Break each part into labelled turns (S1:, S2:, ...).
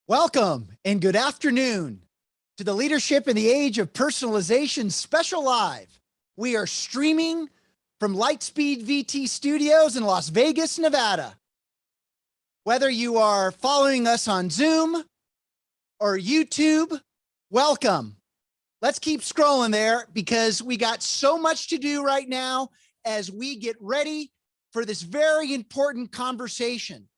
S1: Welcome and good afternoon to the Leadership in the Age of Personalization Special Live. We are streaming from Lightspeed VT Studios in Las Vegas, Nevada. Whether you are following us on Zoom or YouTube, welcome. Let's keep scrolling there because we got so much to do right now as we get ready for this very important conversation.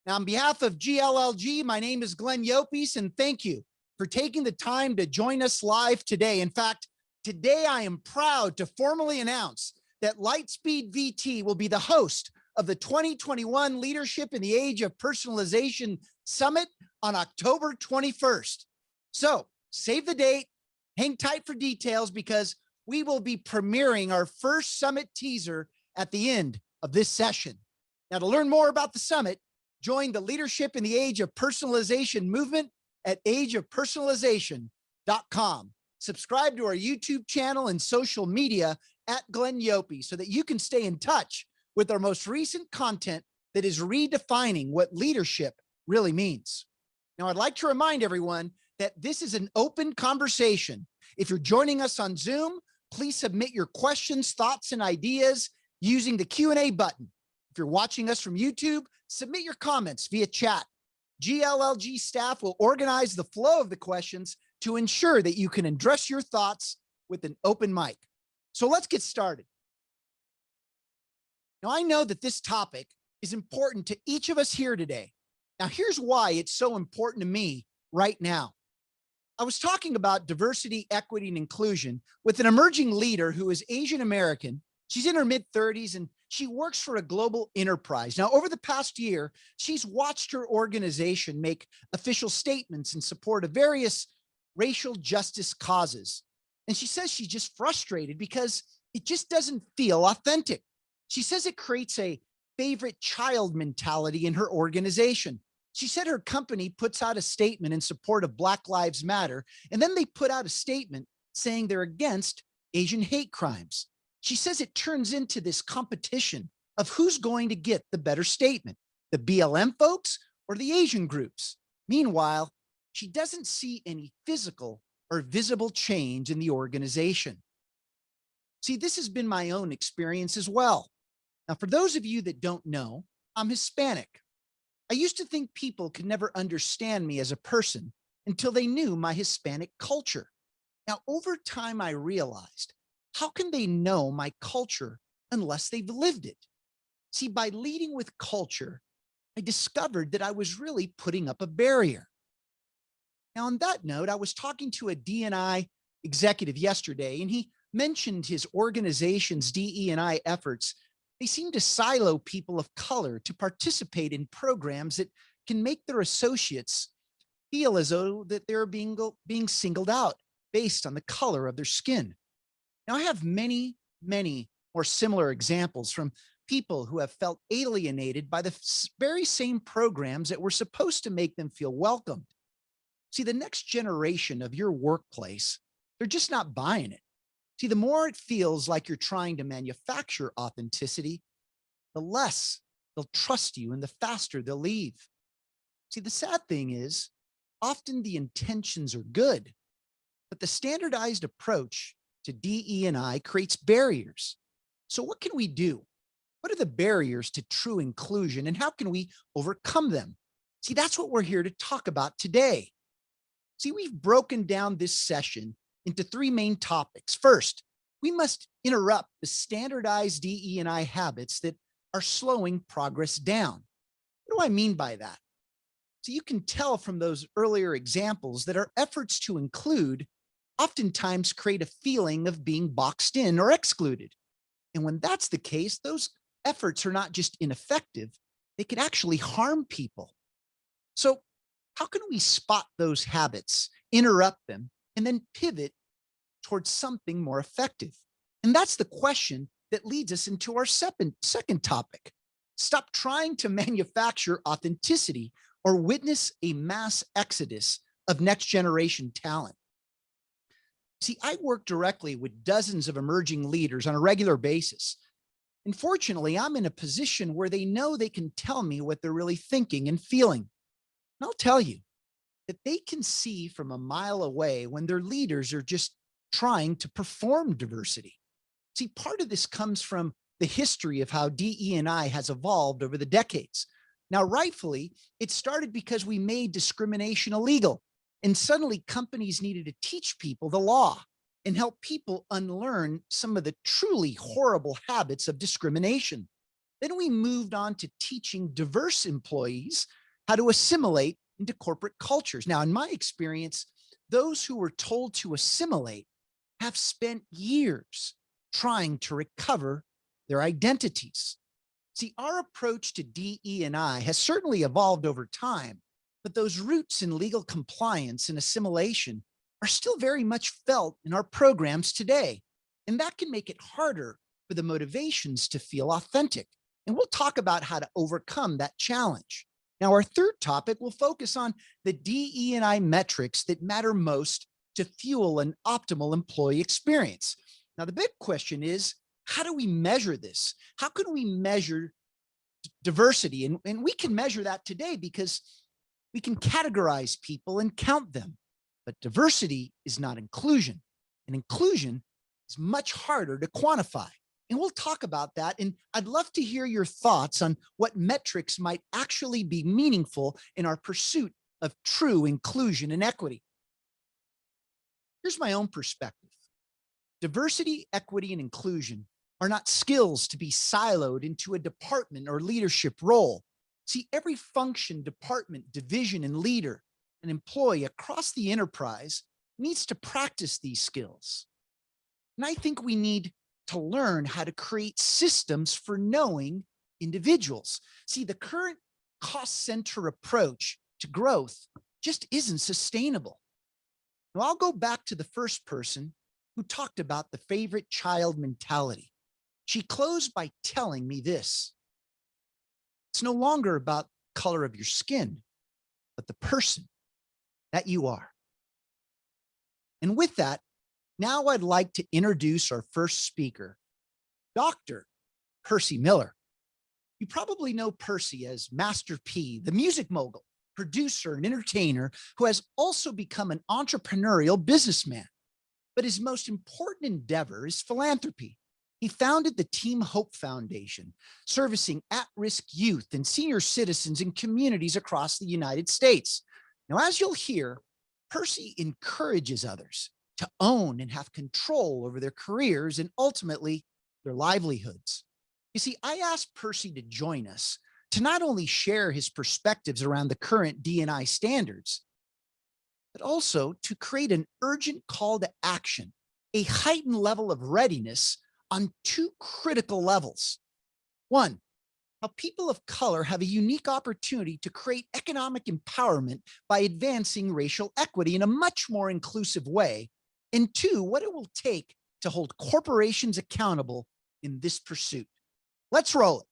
S1: Now, on behalf of GLLG, my name is Glenn Yopes, and thank you for taking the time to join us live today. In fact, today I am proud to formally announce that Lightspeed VT will be the host of the 2021 Leadership in the Age of Personalization Summit on October 21st. So save the date, hang tight for details because we will be premiering our first summit teaser at the end of this session. Now, to learn more about the summit, join the Leadership in the Age of Personalization movement at ageofpersonalization.com. Subscribe to our YouTube channel and social media at Glenn Yopes so that you can stay in touch with our most recent content that is redefining what leadership really means. Now, I'd like to remind everyone that this is an open conversation. If you're joining us on Zoom, please submit your questions, thoughts, and ideas using the Q&A button. If you're watching us from YouTube, submit your comments via chat. GLLG staff will organize the flow of the questions to ensure that you can address your thoughts with an open mic. So let's get started. Now, I know that this topic is important to each of us here today. Now, here's why it's so important to me right now. I was talking about diversity, equity, and inclusion with an emerging leader who is Asian American. She's in her mid-30s and she works for a global enterprise. Now, over the past year, she's watched her organization make official statements in support of various racial justice causes. And she says she's just frustrated because it just doesn't feel authentic. She says it creates a favorite child mentality in her organization. She said her company puts out a statement in support of Black Lives Matter, and then they put out a statement saying they're against Asian hate crimes. She says it turns into this competition of who's going to get the better statement, the BLM folks or the Asian groups. Meanwhile, she doesn't see any physical or visible change in the organization. See, this has been my own experience as well. Now, for those of you that don't know, I'm Hispanic. I used to think people could never understand me as a person until they knew my Hispanic culture. Now, over time, I realized, how can they know my culture unless they've lived it? See, by leading with culture, I discovered that I was really putting up a barrier. Now, on that note, I was talking to a D&I executive yesterday, and he mentioned his organization's DE&I efforts. They seem to silo people of color to participate in programs that can make their associates feel as though that they're being singled out based on the color of their skin. Now, I have many more similar examples from people who have felt alienated by the very same programs that were supposed to make them feel welcomed. See, the next generation of your workplace, they're just not buying it. See, the more it feels like you're trying to manufacture authenticity, the less they'll trust you and the faster they'll leave. See, the sad thing is, often the intentions are good, but the standardized approach to DE&I creates barriers. So what can we do? What are the barriers to true inclusion and how can we overcome them? See, that's what we're here to talk about today. See, we've broken down this session into three main topics. First, we must interrupt the standardized DE&I habits that are slowing progress down. What do I mean by that? So you can tell from those earlier examples that our efforts to include oftentimes create a feeling of being boxed in or excluded. And when that's the case, those efforts are not just ineffective, they can actually harm people. So how can we spot those habits, interrupt them, and then pivot towards something more effective? And that's the question that leads us into our second topic. Stop trying to manufacture authenticity or witness a mass exodus of next generation talent. See, I work directly with dozens of emerging leaders on a regular basis. And fortunately, I'm in a position where they know they can tell me what they're really thinking and feeling. And I'll tell you, that they can see from a mile away when their leaders are just trying to perform diversity. See, part of this comes from the history of how DE&I has evolved over the decades. Now, rightfully, it started because we made discrimination illegal, and suddenly companies needed to teach people the law and help people unlearn some of the truly horrible habits of discrimination. Then we moved on to teaching diverse employees how to assimilate into corporate cultures. Now, in my experience, those who were told to assimilate have spent years trying to recover their identities. See, our approach to DE&I has certainly evolved over time, but those roots in legal compliance and assimilation are still very much felt in our programs today. And that can make it harder for the motivations to feel authentic. And we'll talk about how to overcome that challenge. Now, our third topic will focus on the DE&I metrics that matter most to fuel an optimal employee experience. Now, the big question is, how do we measure this? How can we measure diversity? And we can measure that today because we can categorize people and count them. But diversity is not inclusion, and inclusion is much harder to quantify. And we'll talk about that. And I'd love to hear your thoughts on what metrics might actually be meaningful in our pursuit of true inclusion and equity. Here's my own perspective. Diversity, equity, and inclusion are not skills to be siloed into a department or leadership role. See, every function, department, division, and leader, an employee across the enterprise needs to practice these skills. And I think we need to learn how to create systems for knowing individuals. See, the current cost center approach to growth just isn't sustainable. Now, I'll go back to the first person who talked about the favorite child mentality. She closed by telling me this: it's no longer about the color of your skin, but the person that you are. And with that, now I'd like to introduce our first speaker, Dr. Percy Miller. You probably know Percy as Master P, the music mogul, producer, and entertainer who has also become an entrepreneurial businessman. But his most important endeavor is philanthropy. He founded the Team Hope Foundation, servicing at-risk youth and senior citizens in communities across the United States. Now, as you'll hear, Percy encourages others to own and have control over their careers and ultimately their livelihoods. You see, I asked Percy to join us to not only share his perspectives around the current D&I standards, but also to create an urgent call to action, a heightened level of readiness on two critical levels. One, how people of color have a unique opportunity to create economic empowerment by advancing racial equity in a much more inclusive way. And two, what it will take to hold corporations accountable in this pursuit. Let's roll it.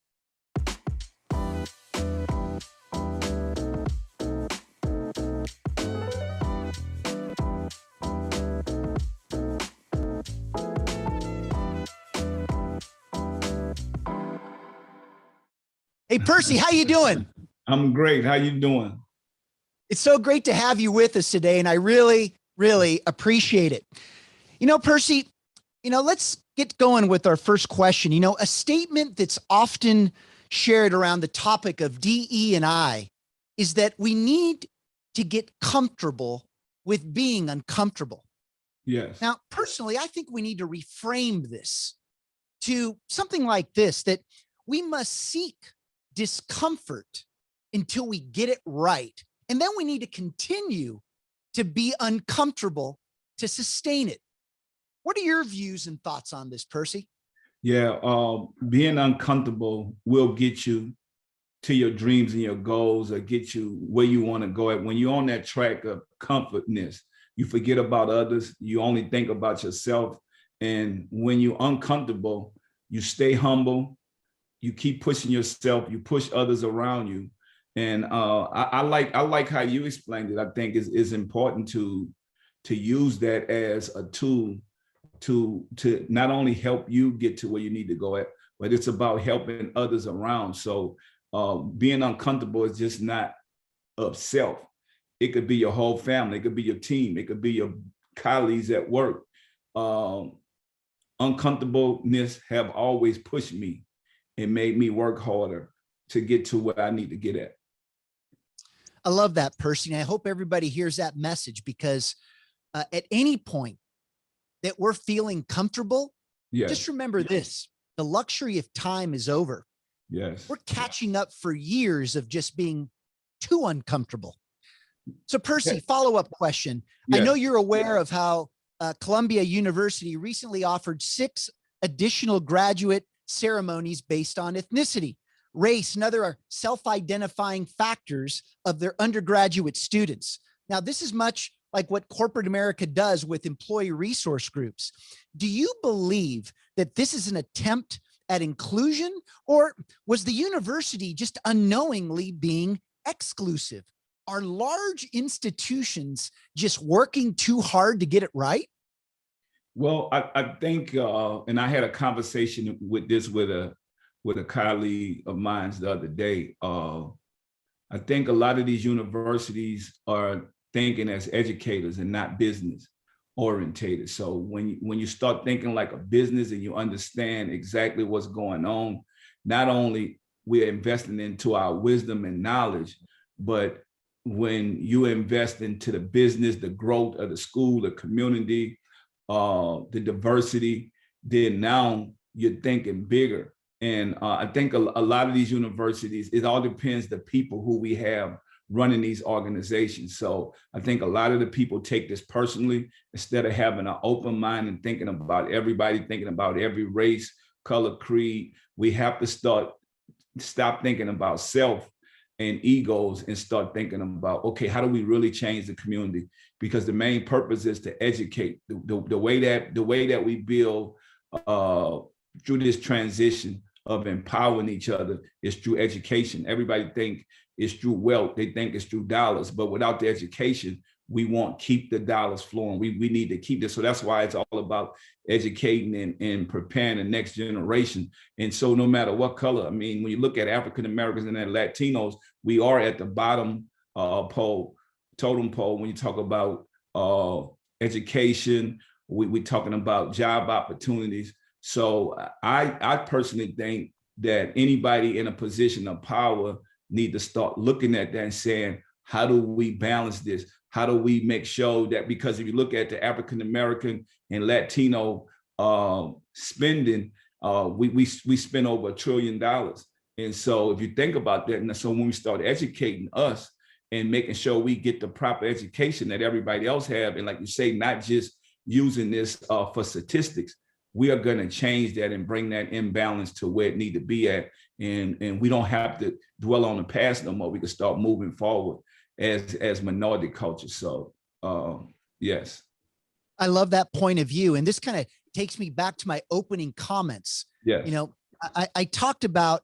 S1: Hey, Percy, how you doing?
S2: I'm great. How you doing?
S1: It's so great to have you with us today, and I really, really appreciate it. You know, Percy, let's get going with our first question. A statement that's often shared around the topic of DE&I is that we need to get comfortable with being uncomfortable.
S2: Yes.
S1: Now, personally, I think we need to reframe this to something like this, that we must seek discomfort until we get it right. And then we need to continue to be uncomfortable to sustain it. What are your views and thoughts on this, Percy?
S2: Yeah, being uncomfortable will get you to your dreams and your goals, or get you where you want to go at. When you're on that track of comfortness, you forget about others. You only think about yourself. And when you're uncomfortable, you stay humble. You keep pushing yourself. You push others around you. And I like how you explained it. I think is important to use that as a tool to not only help you get to where you need to go at, but it's about helping others around. So being uncomfortable is just not of self. It could be your whole family. It could be your team. It could be your colleagues at work. Uncomfortableness have always pushed me and made me work harder to get to where I need to get at.
S1: I love that, Percy. And I hope everybody hears that message, because at any point that we're feeling comfortable,
S2: Yes.
S1: just remember this: the luxury of time is over.
S2: Yes.
S1: We're catching up for years of just being too uncomfortable. So Percy, follow-up question.
S2: Yes.
S1: I know you're aware of how Columbia University recently offered 6 additional graduate ceremonies based on ethnicity, race, and other self-identifying factors of their undergraduate students. Now, this is much like what corporate America does with employee resource groups. Do you believe that this is an attempt at inclusion, or was the university just unknowingly being exclusive? Are large institutions just working too hard to get it right?
S2: Well, I think, and I had a conversation with a colleague of mine the other day. I think a lot of these universities are thinking as educators and not business orientated. So when you start thinking like a business and you understand exactly what's going on, not only we're investing into our wisdom and knowledge, but when you invest into the business, the growth of the school, the community, the diversity, then now you're thinking bigger. And I think a lot of these universities, it all depends the people who we have running these organizations. So I think a lot of the people take this personally, instead of having an open mind and thinking about everybody, thinking about every race, color, creed. We have to stop thinking about self and egos and start thinking about, okay, how do we really change the community? Because the main purpose is to educate. The way that we build through this transition of empowering each other is through education. Everybody think it's through wealth. They think it's through dollars, but without the education, we won't keep the dollars flowing. We need to keep this. So that's why it's all about educating and preparing the next generation. And so no matter what color, I mean, when you look at African Americans and Latinos, we are at the bottom totem pole when you talk about education. We're talking about job opportunities. So I personally think that anybody in a position of power need to start looking at that and saying, how do we balance this? How do we make sure that, because if you look at the African American and Latino spending, we spend over $1 trillion. And so if you think about that, and so when we start educating us and making sure we get the proper education that everybody else have, and like you say, not just using this for statistics, we are going to change that and bring that imbalance to where it need to be at. And we don't have to dwell on the past no more. We can start moving forward as minority culture. So yes.
S1: I love that point of view. And this kind of takes me back to my opening comments.
S2: Yes.
S1: You know, I talked about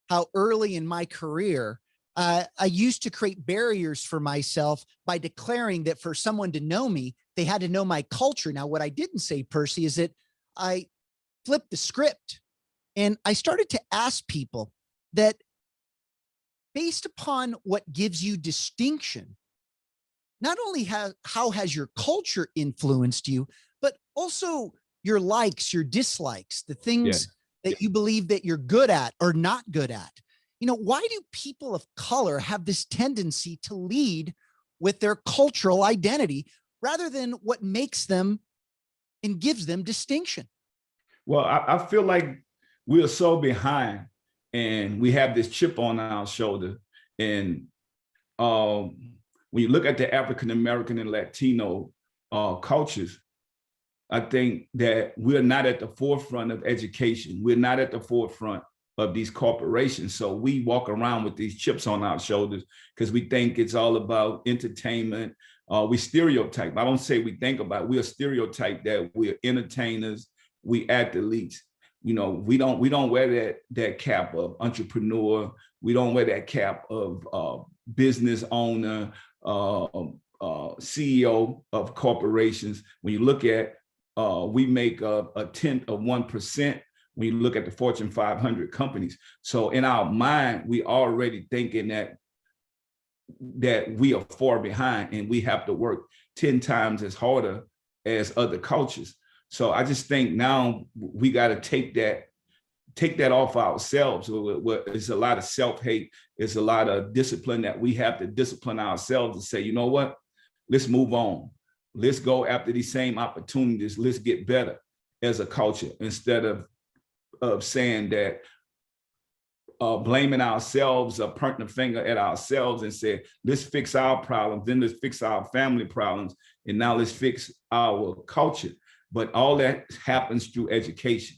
S1: how early in my career, I used to create barriers for myself by declaring that for someone to know me, they had to know my culture. Now, what I didn't say, Percy, is that I flipped the script and I started to ask people that, based upon what gives you distinction, not only how has your culture influenced you, but also your likes, your dislikes, the things that you believe that you're good at or not good at. You know, why do people of color have this tendency to lead with their cultural identity rather than what makes them and gives them distinction?
S2: Well, I feel like we are so behind and we have this chip on our shoulder. And when you look at the African American and Latino cultures, I think that we're not at the forefront of education. We're not at the forefront of these corporations. So we walk around with these chips on our shoulders because we think it's all about entertainment. We stereotype. I don't say we think about it. We are stereotyped that we're entertainers, we athletes. You know, we don't wear that cap of entrepreneur. We don't wear that cap of business owner, CEO of corporations. When you look at, we make a tenth of 1% when you look at the Fortune 500 companies. So in our mind, we already thinking that that we are far behind and we have to work 10 times as harder as other cultures. So I just think now we got to take that off ourselves. It's a lot of self-hate. It's a lot of discipline that we have to discipline ourselves to say, you know what, let's move on. Let's go after these same opportunities. Let's get better as a culture instead of saying that, blaming ourselves or pointing the finger at ourselves and say, let's fix our problems, then let's fix our family problems, and now let's fix our culture. But all that happens through education.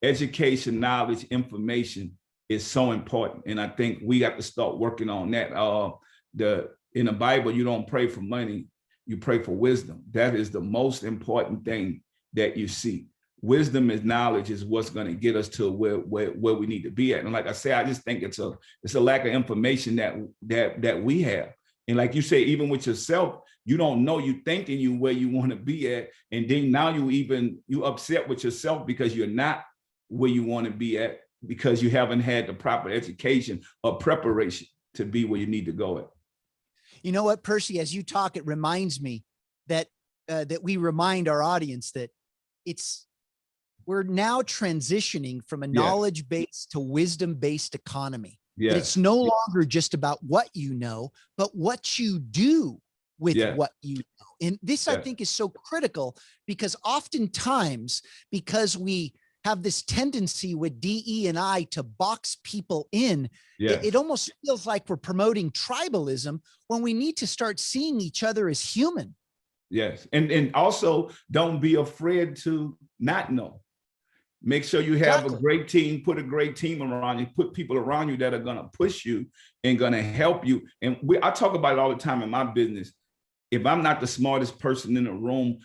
S2: Education, knowledge, information is so important. And I think we got to start working on that. In the Bible, you don't pray for money, you pray for wisdom. That is the most important thing that you see. Wisdom and knowledge is what's going to get us to where we need to be at. And like I say, I just think it's a lack of information that we have. And like you say, even with yourself, you don't know, you thinking you where you want to be at. And then now you upset with yourself because you're not where you want to be at, because you haven't had the proper education or preparation to be where you need to go at.
S1: You know what, Percy, as you talk, it reminds me that we remind our audience that we're now transitioning from a knowledge-based to wisdom-based economy. That it's no longer just about what you know, but what you do with what you know. And this, I think, is so critical because oftentimes, because we have this tendency with DE&I to box people in, it almost feels like we're promoting tribalism when we need to start seeing each other as human.
S2: Yes, and also don't be afraid to not know. Make sure you have a great team, put a great team around you, put people around you that are going to push you and going to help you. And I talk about it all the time in my business. If I'm not the smartest person in the room,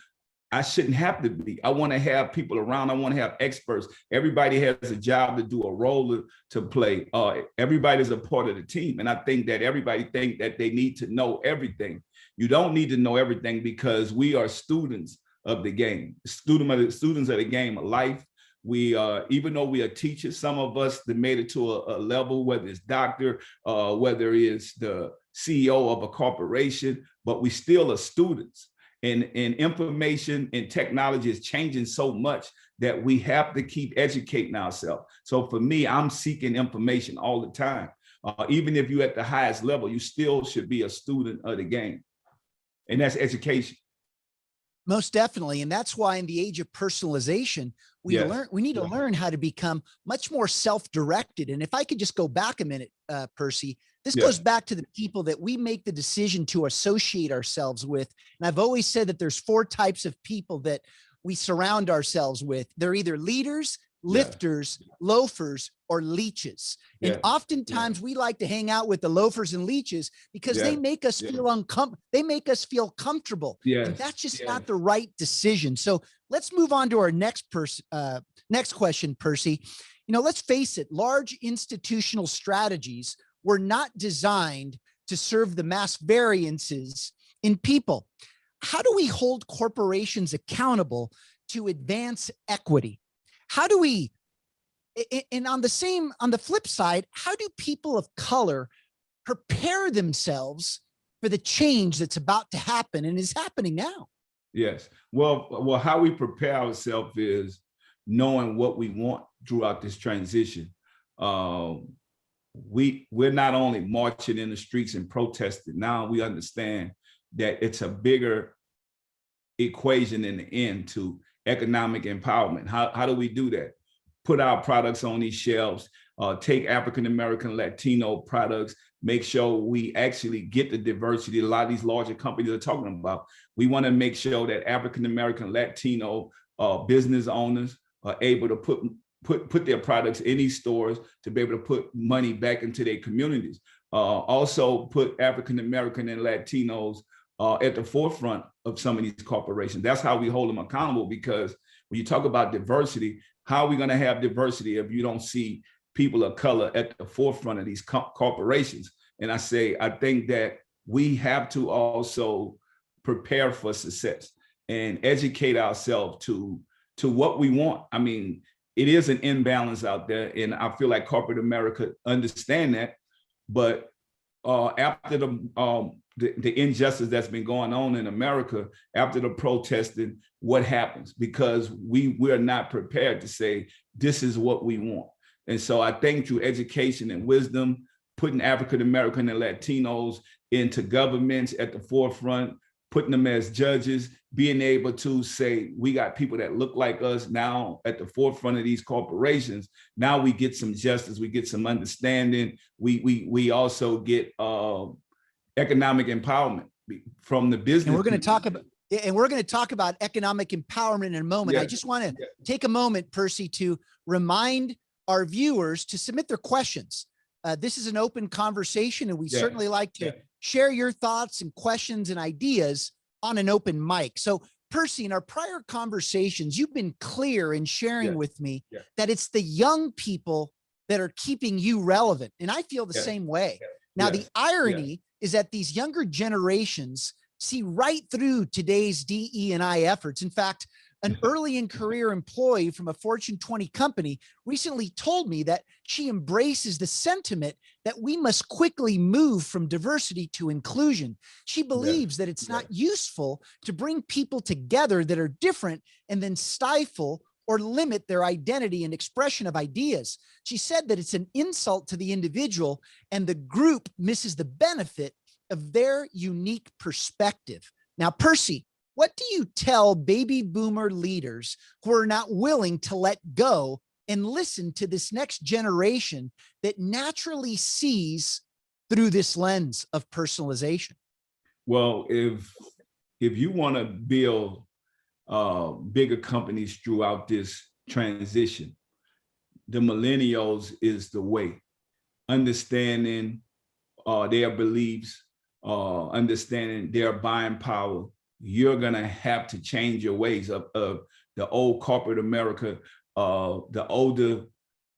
S2: I shouldn't have to be. I want to have people around. I want to have experts. Everybody has a job to do, a role to play. Everybody's a part of the team. And I think that everybody think that they need to know everything. You don't need to know everything because we are students of the game, students of the game of life. We, even though we are teachers, some of us that made it to a level, whether it's doctor, whether it's the CEO of a corporation, but we still are students. And information and technology is changing so much that we have to keep educating ourselves. So for me, I'm seeking information all the time. Even if you're at the highest level, you still should be a student of the game. And that's education.
S1: Most definitely. And that's why in the age of personalization, we need to learn how to become much more self-directed. And if I could just go back a minute, Percy, this goes back to the people that we make the decision to associate ourselves with. And I've always said that there's 4 types of people that we surround ourselves with. They're either leaders, lifters, loafers, or leeches. And oftentimes we like to hang out with the loafers and leeches because they make us feel uncomfortable. They make us feel comfortable. And that's just not the right decision. So let's move on to our next question, Percy. You know, let's face it, large institutional strategies were not designed to serve the mass variances in people. How do we hold corporations accountable to advance equity? How do we, and on the flip side, how do people of color prepare themselves for the change that's about to happen and is happening now?
S2: Yes. Well, how we prepare ourselves is knowing what we want throughout this transition. We're not only marching in the streets and protesting. Now we understand that it's a bigger equation in the end to economic empowerment. How do we do that? Put our products on these shelves, take African-American, Latino products, make sure we actually get the diversity a lot of these larger companies are talking about. We want to make sure that African-American, Latino business owners are able to put their products in these stores to be able to put money back into their communities. Also put African-American and Latinos at the forefront of some of these corporations. That's how we hold them accountable, because when you talk about diversity, how are we going to have diversity if you don't see people of color at the forefront of these corporations? And I think that we have to also prepare for success and educate ourselves to what we want. I mean, it is an imbalance out there, and I feel like corporate America understand that, but after the injustice that's been going on in America, after the protesting, what happens? Because we're not prepared to say, this is what we want. And so I think through education and wisdom, putting African American and Latinos into governments at the forefront, putting them as judges, being able to say, we got people that look like us now at the forefront of these corporations. Now we get some justice, we get some understanding. We also get economic empowerment from the business.
S1: And we're going to talk about economic empowerment in a moment. Yes. I just want to take a moment, Percy, to remind our viewers to submit their questions. This is an open conversation, and we certainly like to share your thoughts and questions and ideas on an open mic. So, Percy, in our prior conversations, you've been clear in sharing with me that it's the young people that are keeping you relevant. And I feel the same way. Now, the irony is that these younger generations see right through today's DE&I efforts. In fact, an early in career employee from a Fortune 20 company recently told me that she embraces the sentiment that we must quickly move from diversity to inclusion. She believes that it's not useful to bring people together that are different and then stifle or limit their identity and expression of ideas. She said that it's an insult to the individual and the group misses the benefit of their unique perspective. Now, Percy, what do you tell baby boomer leaders who are not willing to let go and listen to this next generation that naturally sees through this lens of personalization?
S2: Well, if you want to build bigger companies throughout this transition, the millennials is the way. Understanding their beliefs, understanding their buying power, you're gonna have to change your ways of the old corporate America, the older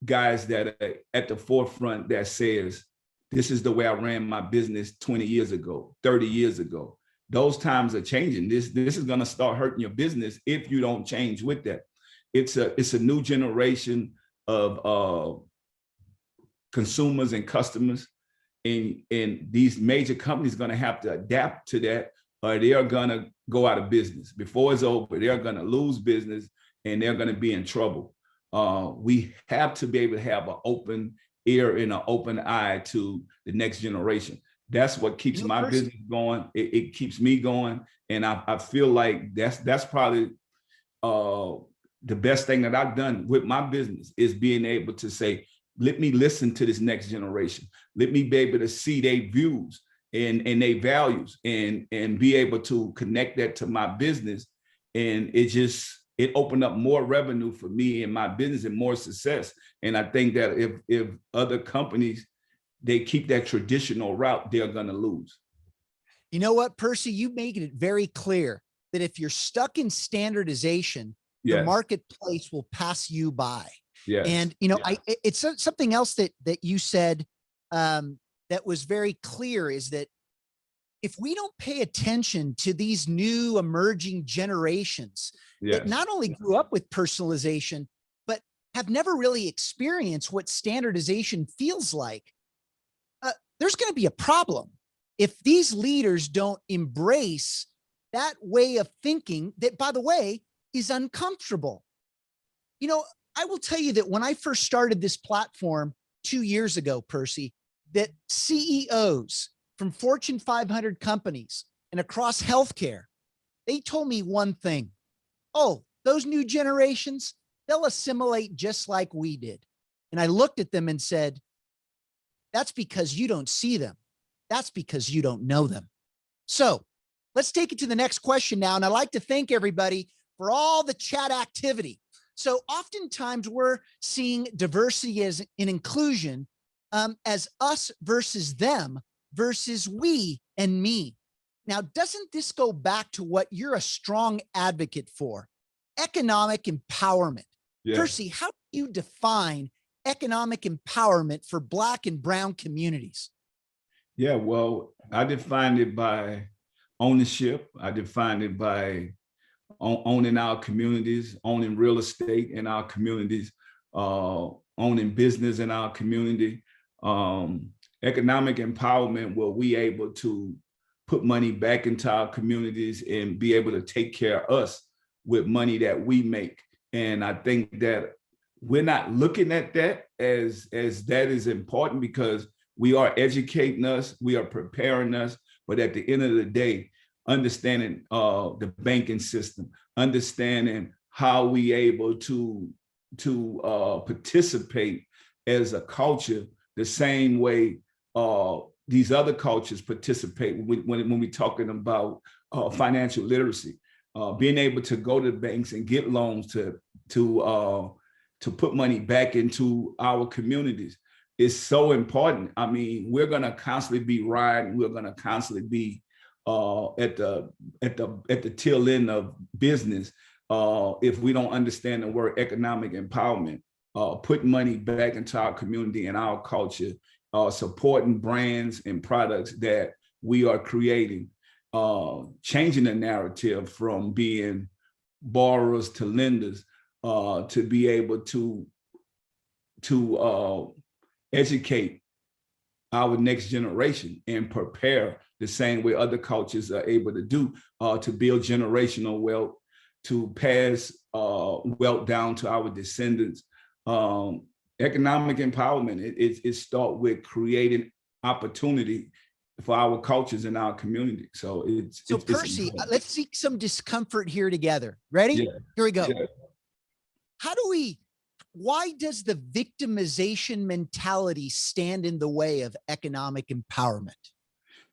S2: guys that are at the forefront that says, this is the way I ran my business 20 years ago, 30 years ago. Those times are changing. This is gonna start hurting your business if you don't change with that. It's a new generation of consumers and customers, and these major companies are gonna have to adapt to that, or they're gonna go out of business. Before it's over, they're gonna lose business and they're gonna be in trouble. We have to be able to have an open ear and an open eye to the next generation. That's what keeps my business going. It keeps me going. And I feel like that's probably the best thing that I've done with my business is being able to say, let me listen to this next generation. Let me be able to see their views and their values and be able to connect that to my business. And it opened up more revenue for me and my business and more success. And I think that if other companies, they keep that traditional route, they're gonna lose.
S1: You know what, Percy, you made it very clear that if you're stuck in standardization, the marketplace will pass you by. And, you know, it's something else that you said that was very clear is that if we don't pay attention to these new emerging generations that not only grew up with personalization, but have never really experienced what standardization feels like, there's going to be a problem if these leaders don't embrace that way of thinking that, by the way, is uncomfortable. You know, I will tell you that when I first started this platform 2 years ago, Percy, that CEOs from Fortune 500 companies and across healthcare, they told me one thing. Oh, those new generations, they'll assimilate just like we did. And I looked at them and said, that's because you don't see them. That's because you don't know them. So let's take it to the next question now. And I'd like to thank everybody for all the chat activity. So oftentimes we're seeing diversity as in inclusion as us versus them versus we and me. Now, doesn't this go back to what you're a strong advocate for? Economic empowerment. Percy, how do you define economic empowerment for Black and brown communities?
S2: Yeah, well, I defined it by ownership. I defined it by owning our communities, owning real estate in our communities, owning business in our community, Economic empowerment, where we able to put money back into our communities and be able to take care of us with money that we make. And I think that we're not looking at that as that is important, because we are educating us, we are preparing us, but at the end of the day, understanding the banking system, understanding how we able to participate as a culture the same way these other cultures participate when we're talking about financial literacy, being able to go to the banks and get loans to put money back into our communities is so important. I mean, we're gonna constantly be riding, we're gonna constantly be at the tail end of business if we don't understand the word economic empowerment, putting money back into our community and our culture, supporting brands and products that we are creating, changing the narrative from being borrowers to lenders, to be able to educate our next generation and prepare the same way other cultures are able to do, to build generational wealth, to pass wealth down to our descendants. Economic empowerment, it starts with creating opportunity for our cultures and our community. So
S1: Percy, let's seek some discomfort here together. Ready?
S2: Yeah.
S1: Here we go.
S2: Yeah.
S1: Why does the victimization mentality stand in the way of economic empowerment?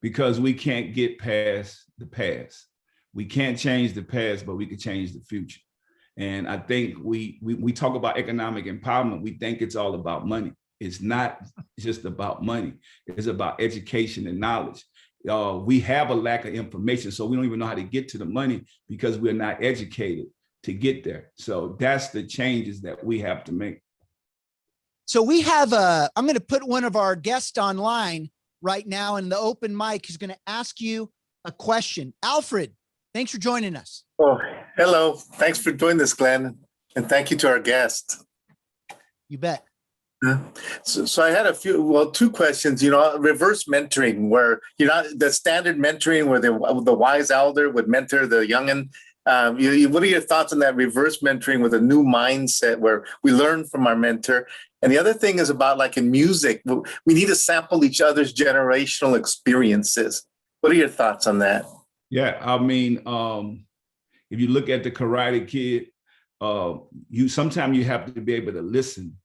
S2: Because we can't get past the past. We can't change the past, but we can change the future. And I think we talk about economic empowerment, we think it's all about money. It's not just about money. It's about education and knowledge. We have a lack of information, so we don't even know how to get to the money because we're not educated to get there. So that's the changes that we have to make.
S1: So we have I'm going to put one of our guests online right now in the open mic who's going to ask you a question. Alfred, thanks for joining us.
S3: Oh, hello. Thanks for doing this, Glenn. And thank you to our guest.
S1: You bet.
S3: So I had two questions, reverse mentoring, where, the standard mentoring where the wise elder would mentor the youngin. What are your thoughts on that reverse mentoring with a new mindset where we learn from our mentor? And the other thing is about, like in music, we need to sample each other's generational experiences. What are your thoughts on that?
S2: Yeah, I mean, if you look at the Karate Kid, sometimes you have to be able to listen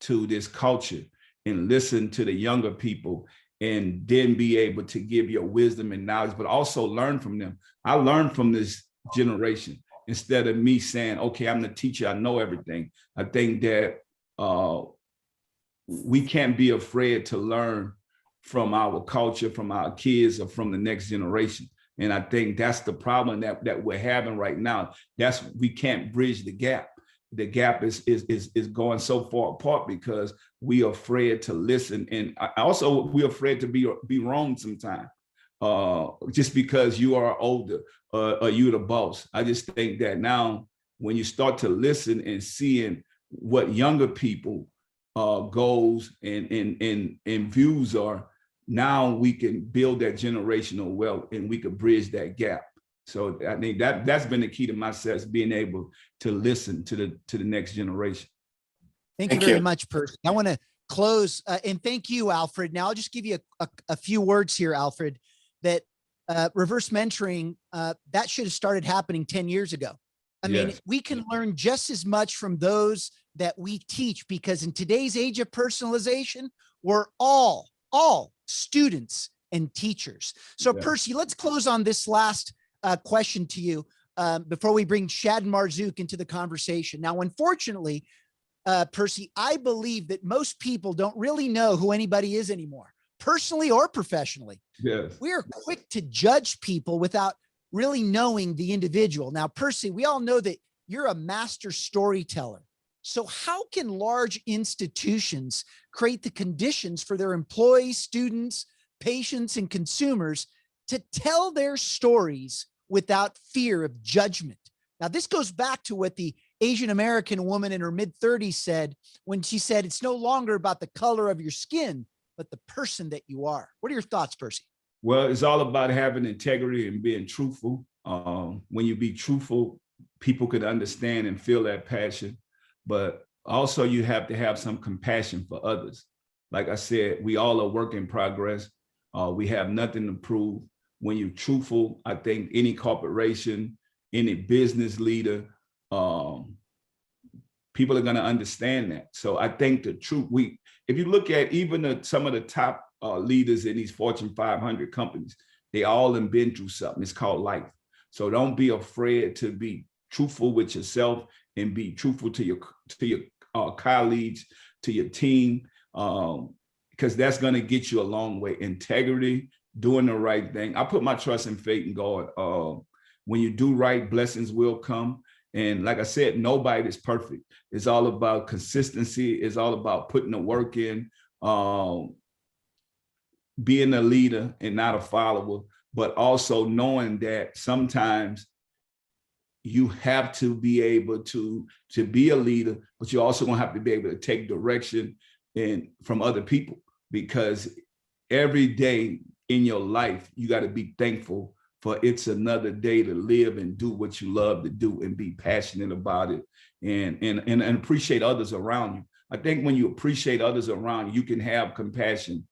S2: to this culture and listen to the younger people and then be able to give your wisdom and knowledge, but also learn from them. I learned from this generation instead of me saying, okay, I'm the teacher, I know everything. I think that we can't be afraid to learn from our culture, from our kids, or from the next generation. And I think that's the problem that we're having right now. We can't bridge the gap. The gap is going so far apart because we are afraid to listen, and also we're afraid to be wrong sometimes. Just because you are older or you're the boss. I just think that now when you start to listen and seeing what younger people goals and views are, now we can build that generational wealth and we can bridge that gap. So I think that's been the key to my success, being able to listen to the next generation.
S1: Thank you very much, Percy. I want to close and thank you, Alfred. Now I'll just give you a few words here, Alfred, that reverse mentoring, that should have started happening 10 years ago. I mean, we can learn just as much from those that we teach, because in today's age of personalization, we're all students and teachers. So Percy, let's close on this last question to you before we bring Shaden Marzouk into the conversation. Now, unfortunately, Percy, I believe that most people don't really know who anybody is anymore, personally or professionally.
S2: Yes.
S1: We are quick to judge people without really knowing the individual. Now, Percy, we all know that you're a master storyteller. So how can large institutions create the conditions for their employees, students, patients, and consumers to tell their stories without fear of judgment? Now, this goes back to what the Asian American woman in her mid-30s said when she said, it's no longer about the color of your skin, but the person that you are. What are your thoughts, Percy?
S2: Well, it's all about having integrity and being truthful. When you be truthful, people could understand and feel that passion, but also you have to have some compassion for others. Like I said, we all are work in progress. We have nothing to prove. When you're truthful, I think any corporation, any business leader, people are going to understand that. So I think the truth, if you look at even some of the top leaders in these Fortune 500 companies, they all have been through something. It's called life. So don't be afraid to be truthful with yourself and be truthful to your colleagues, to your team, because that's going to get you a long way. Integrity, doing the right thing. I put my trust and faith in God. When you do right, blessings will come. And like I said, nobody is perfect. It's all about consistency. It's all about putting the work in, being a leader and not a follower, but also knowing that sometimes you have to be able to be a leader, but you're also going to have to be able to take direction from other people, because every day in your life, you got to be thankful for it's another day to live and do what you love to do and be passionate about it and appreciate others around you. I think when you appreciate others around you, you can have compassion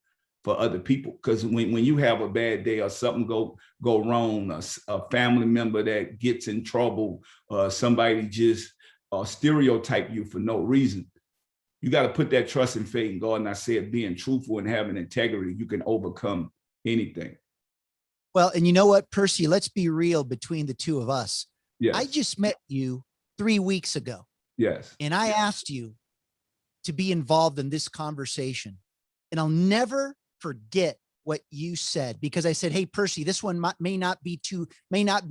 S2: for other people, because when you have a bad day or something go wrong, a family member that gets in trouble, somebody just stereotype you for no reason, you got to put that trust and faith in God. And I said, being truthful and having integrity, you can overcome anything.
S1: Well, and you know what, Percy, let's be real between the two of us.
S2: Yes.
S1: I just met you 3 weeks ago.
S2: Yes.
S1: And I asked you to be involved in this conversation. And I'll never forget what you said, because I said, hey, Percy, this one may not be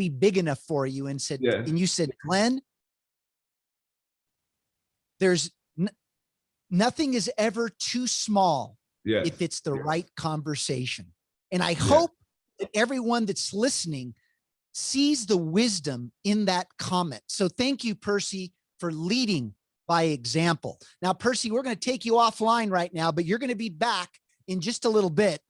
S1: big enough for you. And and you said, Glenn, there's nothing is ever too small if it's the right conversation. And I hope that everyone that's listening sees the wisdom in that comment. So thank you, Percy, for leading by example. Now, Percy, we're going to take you offline right now, but you're going to be back in just a little bit.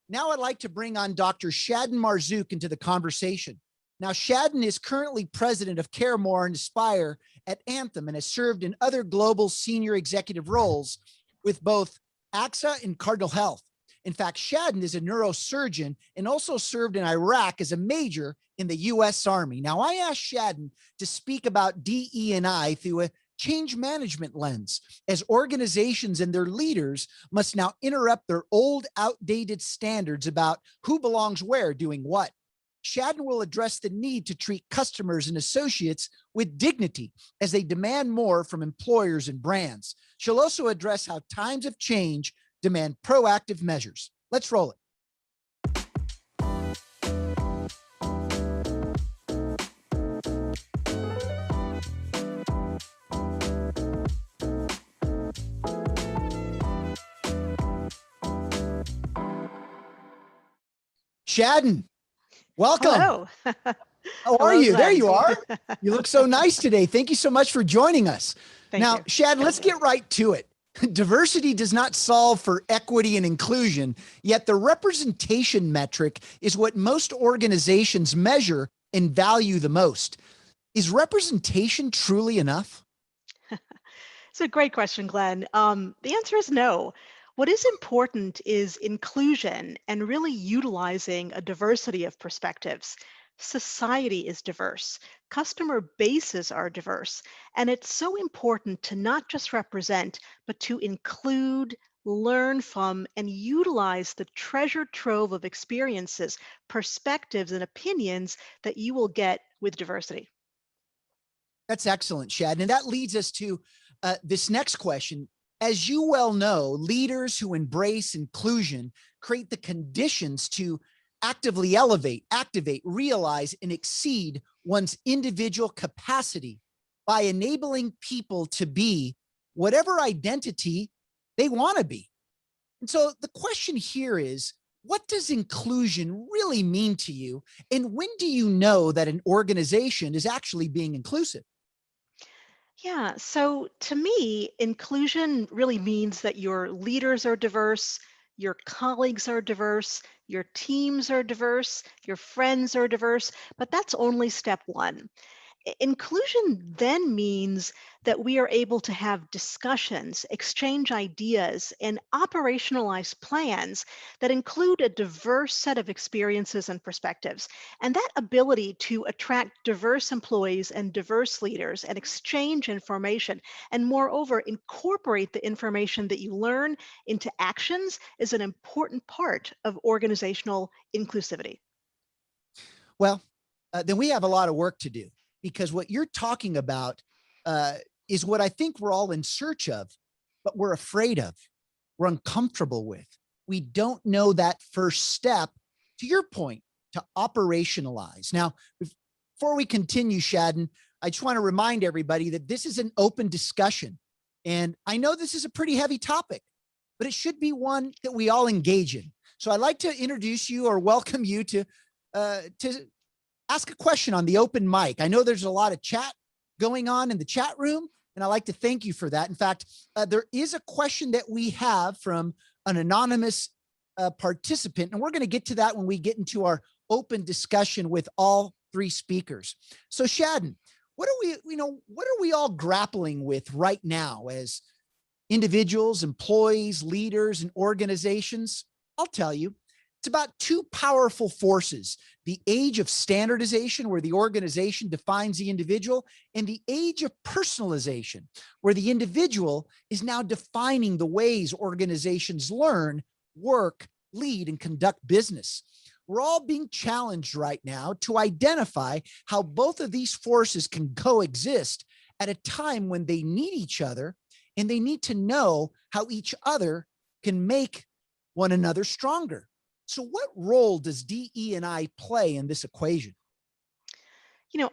S1: Now I'd like to bring on Dr. Shaden Marzouk into the conversation. Now, Shaden is currently president of CareMore and Aspire at Anthem and has served in other global senior executive roles with both AXA and Cardinal Health. In fact, Shaden is a neurosurgeon and also served in Iraq as a major in the U.S. Army. Now, I asked Shaden to speak about DE&I through a change management lens, as organizations and their leaders must now interrupt their old, outdated standards about who belongs where, doing what. Shaden will address the need to treat customers and associates with dignity as they demand more from employers and brands. She'll also address how times of change demand proactive measures. Let's roll it. Shaden, welcome.
S4: Hello.
S1: How are you? There you are. You look so nice today. Thank you so much for joining us.
S4: Thank
S1: now,
S4: you.
S1: Shaden, let's get right to it. Diversity does not solve for equity and inclusion, yet the representation metric is what most organizations measure and value the most. Is representation truly enough?
S4: It's a great question, Glenn. The answer is no. What is important is inclusion and really utilizing a diversity of perspectives. Society is diverse, customer bases are diverse, and it's so important to not just represent, but to include, learn from, and utilize the treasure trove of experiences, perspectives, and opinions that you will get with diversity.
S1: That's excellent, Shaden. And that leads us to this next question. As you well know, leaders who embrace inclusion create the conditions to actively elevate, activate, realize, and exceed one's individual capacity by enabling people to be whatever identity they want to be. And so the question here is, what does inclusion really mean to you? And when do you know that an organization is actually being inclusive?
S4: Yeah, so to me, inclusion really means that your leaders are diverse, your colleagues are diverse, your teams are diverse, your friends are diverse, but that's only step one. Inclusion then means that we are able to have discussions, exchange ideas, and operationalize plans that include a diverse set of experiences and perspectives. And that ability to attract diverse employees and diverse leaders and exchange information, and moreover, incorporate the information that you learn into actions is an important part of organizational inclusivity.
S1: Well, then we have a lot of work to do, because what you're talking about is what I think we're all in search of, but we're afraid of, we're uncomfortable with. We don't know that first step, to your point, to operationalize. Now, before we continue, Shaden, I just want to remind everybody that this is an open discussion. And I know this is a pretty heavy topic, but it should be one that we all engage in. So I'd like to introduce you or welcome you to ask a question on the open mic. I know there's a lot of chat going on in the chat room, and I'd like to thank you for that. In fact, there is a question that we have from an anonymous participant, and we're going to get to that when we get into our open discussion with all three speakers. So Shaden, what are we all grappling with right now as individuals, employees, leaders, and organizations? I'll tell you. It's about two powerful forces: the age of standardization, where the organization defines the individual, and the age of personalization, where the individual is now defining the ways organizations learn, work, lead, and conduct business. We're all being challenged right now to identify how both of these forces can coexist at a time when they need each other, and they need to know how each other can make one another stronger. So what role does DE&I play in this equation?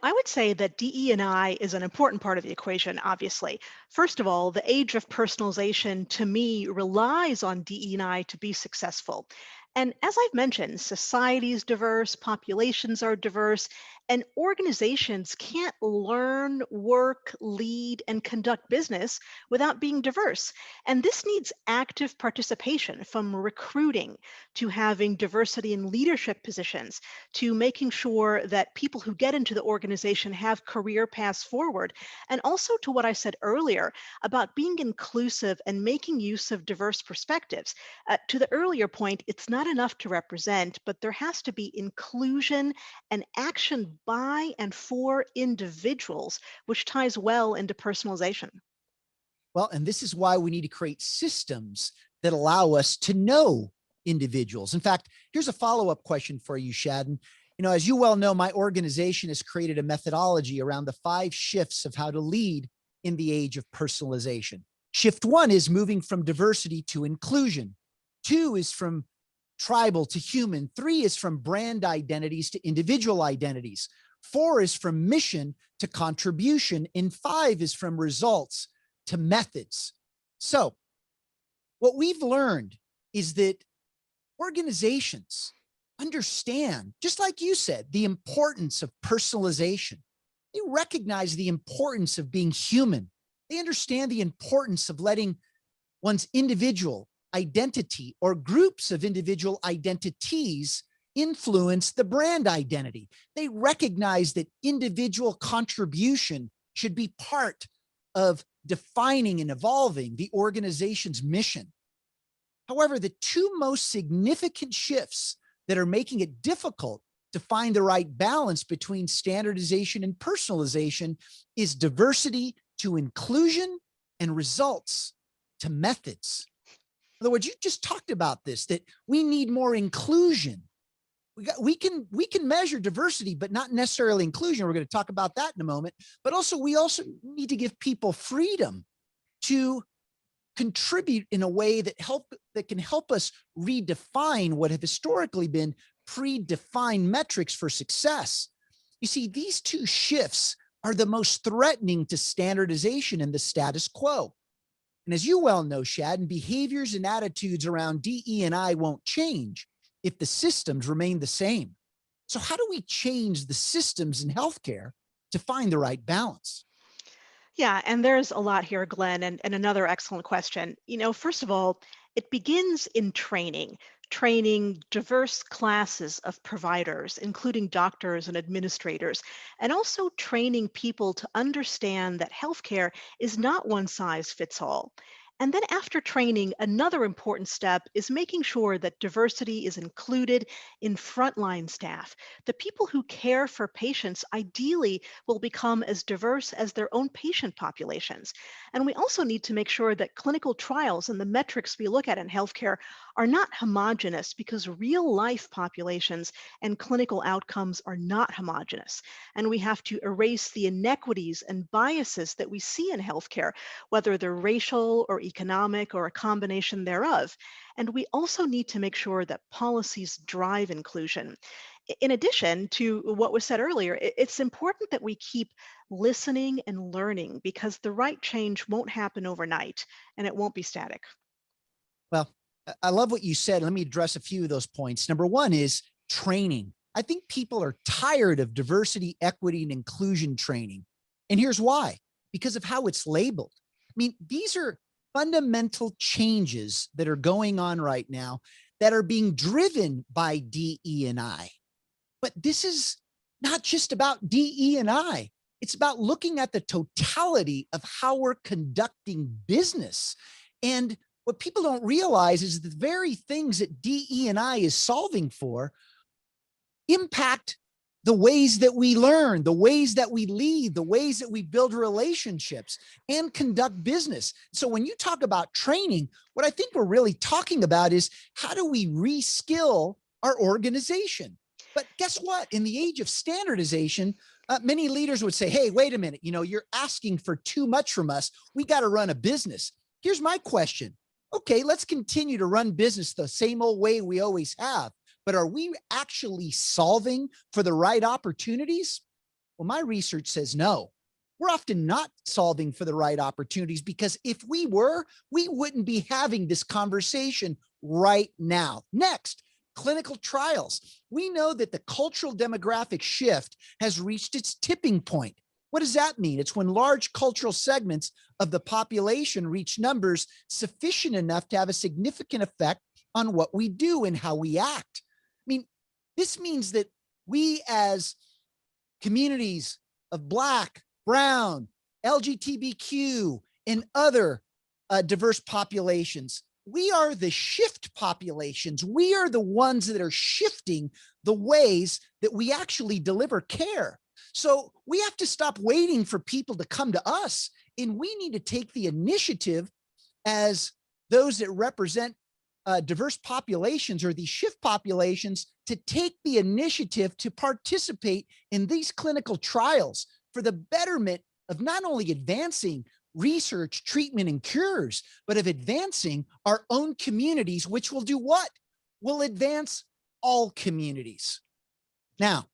S4: I would say that DE&I is an important part of the equation, obviously. First of all, the age of personalization, to me, relies on DE&I to be successful. And as I've mentioned, society is diverse, populations are diverse, and organizations can't learn, work, lead, and conduct business without being diverse. And this needs active participation, from recruiting to having diversity in leadership positions to making sure that people who get into the organization have career paths forward, and also to what I said earlier about being inclusive and making use of diverse perspectives. To the earlier point, it's not enough to represent, but there has to be inclusion and action by and for individuals, which ties well into personalization.
S1: Well, and this is why we need to create systems that allow us to know individuals. In fact, here's a follow-up question for you, Shaden. As you well know, my organization has created a methodology around the 5 shifts of how to lead in the age of personalization. Shift 1 is moving from diversity to inclusion. 2 is from tribal to human. 3 is from brand identities to individual identities. 4 is from mission to contribution. And 5 is from results to methods. So what we've learned is that organizations understand, just like you said, the importance of personalization. They recognize the importance of being human. They understand the importance of letting one's individual identity or groups of individual identities influence the brand identity. They recognize that individual contribution should be part of defining and evolving the organization's mission. However, the 2 most significant shifts that are making it difficult to find the right balance between standardization and personalization is diversity to inclusion and results to methods. In other words, you just talked about this, that we need more inclusion. We can measure diversity, but not necessarily inclusion. We're going to talk about that in a moment. But we also need to give people freedom to contribute in a way that can help us redefine what have historically been predefined metrics for success. You see, these 2 shifts are the most threatening to standardization and the status quo. And as you well know, Shaden, behaviors and attitudes around DE&I won't change if the systems remain the same. So how do we change the systems in healthcare to find the right balance?
S4: Yeah, and there's a lot here, Glenn, and another excellent question. First of all, It begins in training diverse classes of providers, including doctors and administrators, and also training people to understand that healthcare is not one size fits all. And then after training, another important step is making sure that diversity is included in frontline staff. The people who care for patients ideally will become as diverse as their own patient populations. And we also need to make sure that clinical trials and the metrics we look at in healthcare are not homogenous, because real life populations and clinical outcomes are not homogenous. And we have to erase the inequities and biases that we see in healthcare, whether they're racial or economic or a combination thereof. And we also need to make sure that policies drive inclusion. In addition to what was said earlier, it's important that we keep listening and learning, because the right change won't happen overnight and it won't be static.
S1: Well, I love what you said. Let me address a few of those points. Number one is training. I think people are tired of diversity, equity, and inclusion training. And here's why: because of how it's labeled. I mean, these are fundamental changes that are going on right now that are being driven by DE&I. But this is not just about DE&I. It's about looking at the totality of how we're conducting business. And what people don't realize is the very things that DE&I is solving for impact the ways that we learn, the ways that we lead, the ways that we build relationships and conduct business. So when you talk about training, what I think we're really talking about is how do we reskill our organization? But guess what? In the age of standardization, many leaders would say, hey, wait a minute, you're asking for too much from us. We got to run a business. Here's my question. Okay, let's continue to run business the same old way we always have. But are we actually solving for the right opportunities? Well, my research says no. We're often not solving for the right opportunities, because if we were, we wouldn't be having this conversation right now. Next, clinical trials. We know that the cultural demographic shift has reached its tipping point. What does that mean? It's when large cultural segments of the population reach numbers sufficient enough to have a significant effect on what we do and how we act. I mean, this means that we as communities of Black, Brown, LGBTQ, and other diverse populations, we are the shift populations. We are the ones that are shifting the ways that we actually deliver care. So we have to stop waiting for people to come to us, and we need to take the initiative as those that represent diverse populations or these shift populations to take the initiative to participate in these clinical trials for the betterment of not only advancing research, treatment, and cures, but of advancing our own communities, which will do what? Will advance all communities. Now,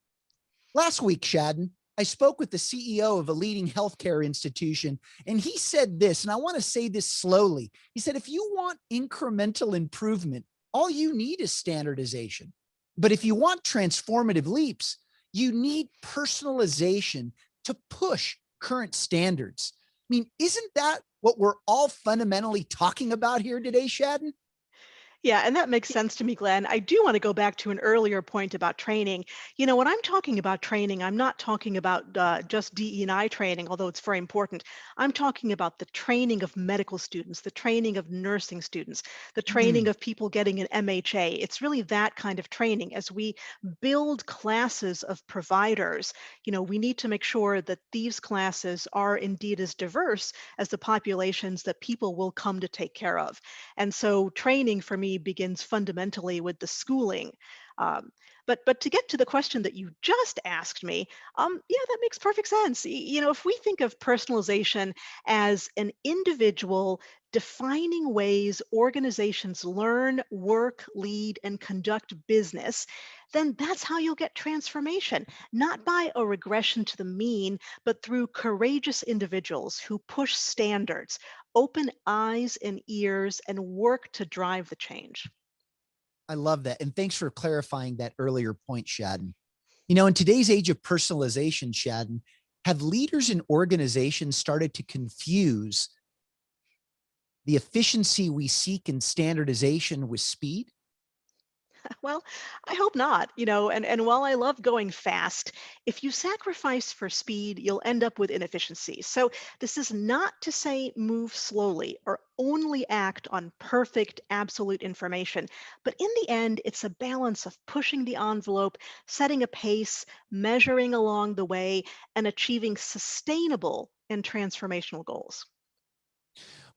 S1: last week, Shaden, I spoke with the CEO of a leading healthcare institution, and he said this, and I want to say this slowly. He said, if you want incremental improvement, all you need is standardization. But if you want transformative leaps, you need personalization to push current standards. I mean, isn't that what we're all fundamentally talking about here today, Shaden?
S4: Yeah, and that makes sense to me, Glenn. I do want to go back to an earlier point about training. When I'm talking about training, I'm not talking about just DE&I training, although it's very important. I'm talking about the training of medical students, the training of nursing students, the training of people getting an MHA. It's really that kind of training. As we build classes of providers, we need to make sure that these classes are indeed as diverse as the populations that people will come to take care of. And so training for me begins fundamentally with the schooling. But to get to the question that you just asked me, yeah, that makes perfect sense. If we think of personalization as an individual defining ways organizations learn, work, lead, and conduct business, then that's how you'll get transformation, not by a regression to the mean, but through courageous individuals who push standards, open eyes and ears, and work to drive the change.
S1: I love that. And thanks for clarifying that earlier point, Shaden. In today's age of personalization, Shaden, have leaders in organizations started to confuse the efficiency we seek in standardization with speed?
S4: Well, I hope not, and while I love going fast, if you sacrifice for speed, you'll end up with inefficiencies. So this is not to say move slowly or only act on perfect, absolute information. But in the end, it's a balance of pushing the envelope, setting a pace, measuring along the way, and achieving sustainable and transformational goals.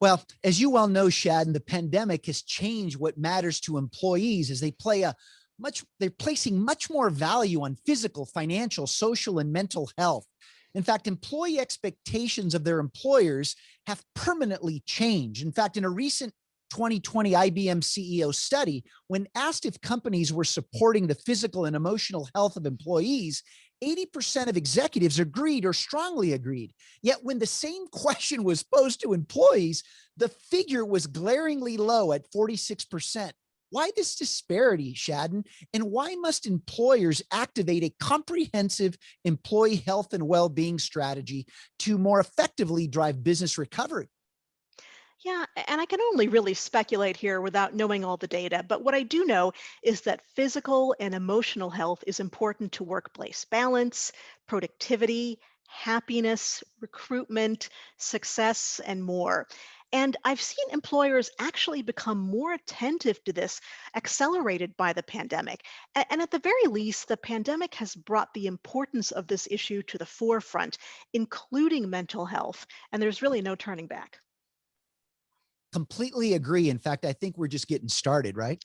S1: Well, as you well know, Shaden, the pandemic has changed what matters to employees as they're placing much more value on physical, financial, social, and mental health. In fact, employee expectations of their employers have permanently changed. In fact, in a recent 2020 IBM CEO study, when asked if companies were supporting the physical and emotional health of employees, 80% of executives agreed or strongly agreed. Yet when the same question was posed to employees, the figure was glaringly low at 46%. Why this disparity, Shaden? And why must employers activate a comprehensive employee health and well-being strategy to more effectively drive business recovery?
S4: Yeah, and I can only really speculate here without knowing all the data. But what I do know is that physical and emotional health is important to workplace balance, productivity, happiness, recruitment, success, and more. And I've seen employers actually become more attentive to this, accelerated by the pandemic. And at the very least, the pandemic has brought the importance of this issue to the forefront, including mental health. And there's really no turning back.
S1: Completely agree. In fact, I think we're just getting started, right?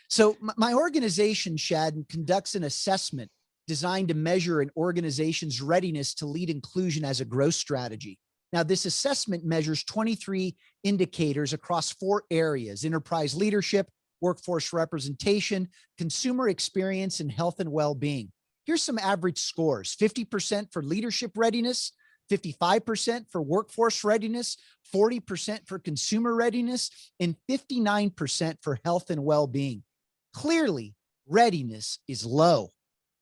S1: So my organization, Shaden, conducts an assessment designed to measure an organization's readiness to lead inclusion as a growth strategy. Now, this assessment measures 23 indicators across 4 areas: enterprise leadership, workforce representation, consumer experience, and health and well-being. Here's some average scores: 50% for leadership readiness, 55% for workforce readiness, 40% for consumer readiness, and 59% for health and well-being. Clearly, readiness is low.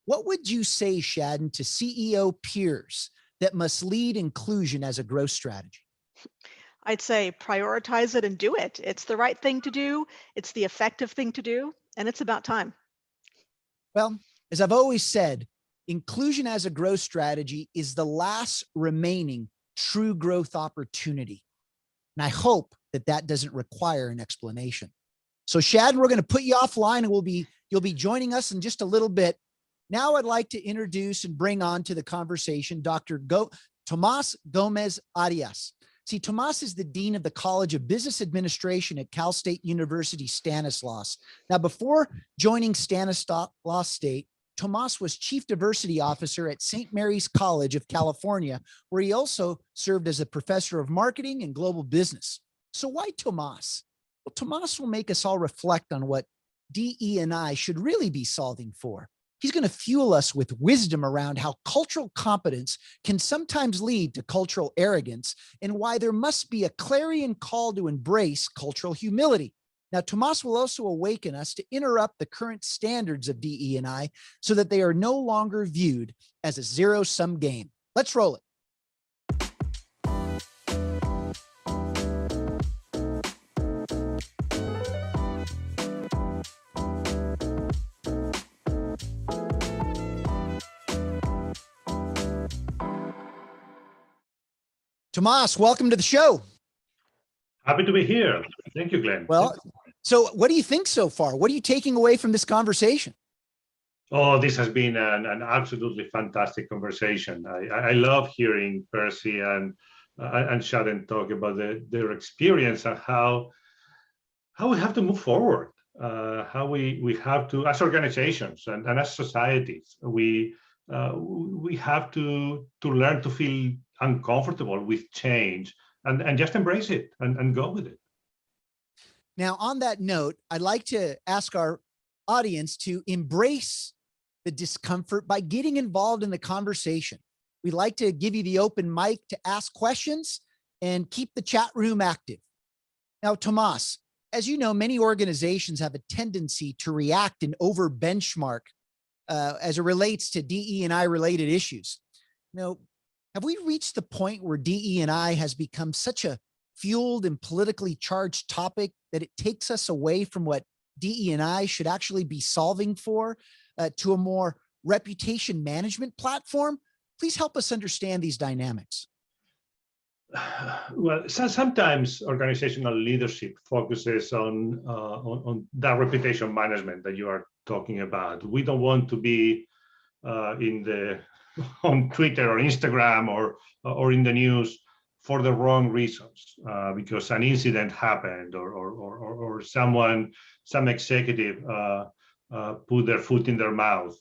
S1: What would you say, Shaden, to CEO peers that must lead inclusion as a growth strategy?
S4: I'd say prioritize it and do it. It's the right thing to do, it's the effective thing to do, and it's about time.
S1: Well, as I've always said, inclusion as a growth strategy is the last remaining true growth opportunity. And I hope that that doesn't require an explanation. So Shaden, we're going to put you offline and you'll be joining us in just a little bit. Now I'd like to introduce and bring on to the conversation Dr. Tomas Gomez-Arias. See, Tomas is the Dean of the College of Business Administration at Cal State University, Stanislaus. Now, before joining Stanislaus State, Tomas was Chief Diversity Officer at St. Mary's College of California, where he also served as a professor of marketing and global business. So why Tomas? Well, Tomas will make us all reflect on what DE&I should really be solving for. He's going to fuel us with wisdom around how cultural competence can sometimes lead to cultural arrogance and why there must be a clarion call to embrace cultural humility. Now, Tomas will also awaken us to interrupt the current standards of DE&I so that they are no longer viewed as a zero-sum game. Let's roll it. Tomas, welcome to the show.
S5: Happy to be here. Thank you, Glenn.
S1: Well, so what do you think so far? What are you taking away from this conversation?
S5: Oh, this has been an absolutely fantastic conversation. I love hearing Percy and Shaden talk about their experience and how we have to move forward, how we have to, as organizations and as societies, we have to learn to feel uncomfortable with change and just embrace it and go with it.
S1: Now, on that note, I'd like to ask our audience to embrace the discomfort by getting involved in the conversation. We'd like to give you the open mic to ask questions and keep the chat room active. Now, Tomas, as you know, many organizations have a tendency to react and over benchmark as it relates to DE&I related issues. Now, have we reached the point where DE&I has become such a fueled and politically charged topic that it takes us away from what DE&I should actually be solving for to a more reputation management platform? Please help us understand these dynamics.
S5: Well, sometimes organizational leadership focuses on that reputation management that you are talking about. We don't want to be on Twitter or Instagram or in the news for the wrong reasons, because an incident happened or some executive put their foot in their mouth.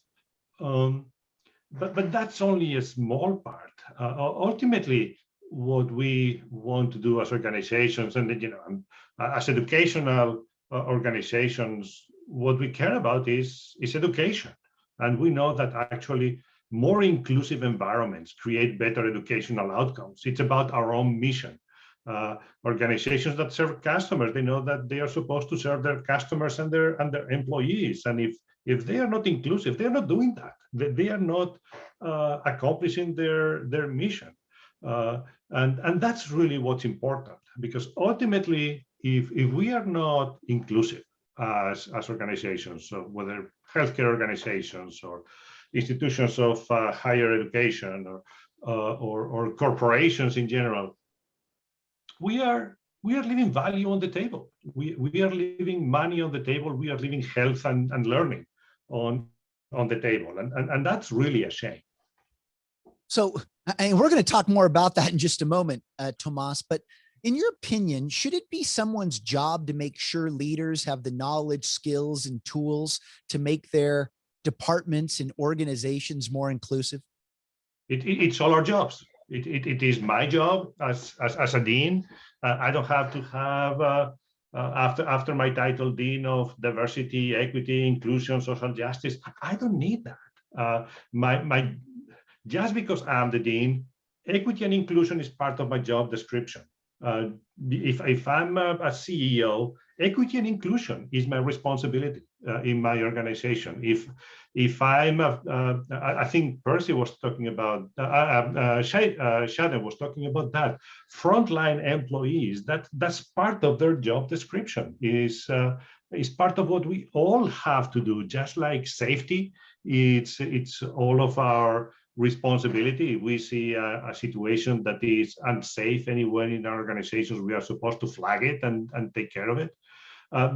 S5: But that's only a small part. Ultimately, what we want to do as organizations, and as educational organizations, what we care about is education. And we know that actually more inclusive environments create better educational outcomes. It's about our own mission. Organizations that serve customers, they know that they are supposed to serve their customers and their employees. And if they are not inclusive, they're not doing that. They are not accomplishing their mission. And that's really what's important, because ultimately, if we are not inclusive as organizations, so whether healthcare organizations or institutions of higher education or corporations in general, we are leaving value on the table. We are leaving money on the table. We are leaving health and learning on the table, and that's really a shame.
S1: So, and we're going to talk more about that in just a moment, Tomas, but in your opinion, should it be someone's job to make sure leaders have the knowledge, skills, and tools to make their departments and organizations more inclusive? It's
S5: all our jobs. It is my job as a dean. I don't have to have, after my title, Dean of Diversity, Equity, Inclusion, Social Justice, I don't need that. Just because I'm the dean, equity and inclusion is part of my job description. If I'm a CEO, equity and inclusion is my responsibility in my organization. If I'm, I think Percy was talking about, Shaden was talking about that. Frontline employees, that's part of their job description, is part of what we all have to do. Just like safety, it's all of our responsibility. If we see a situation that is unsafe anywhere in our organizations, we are supposed to flag it and take care of it.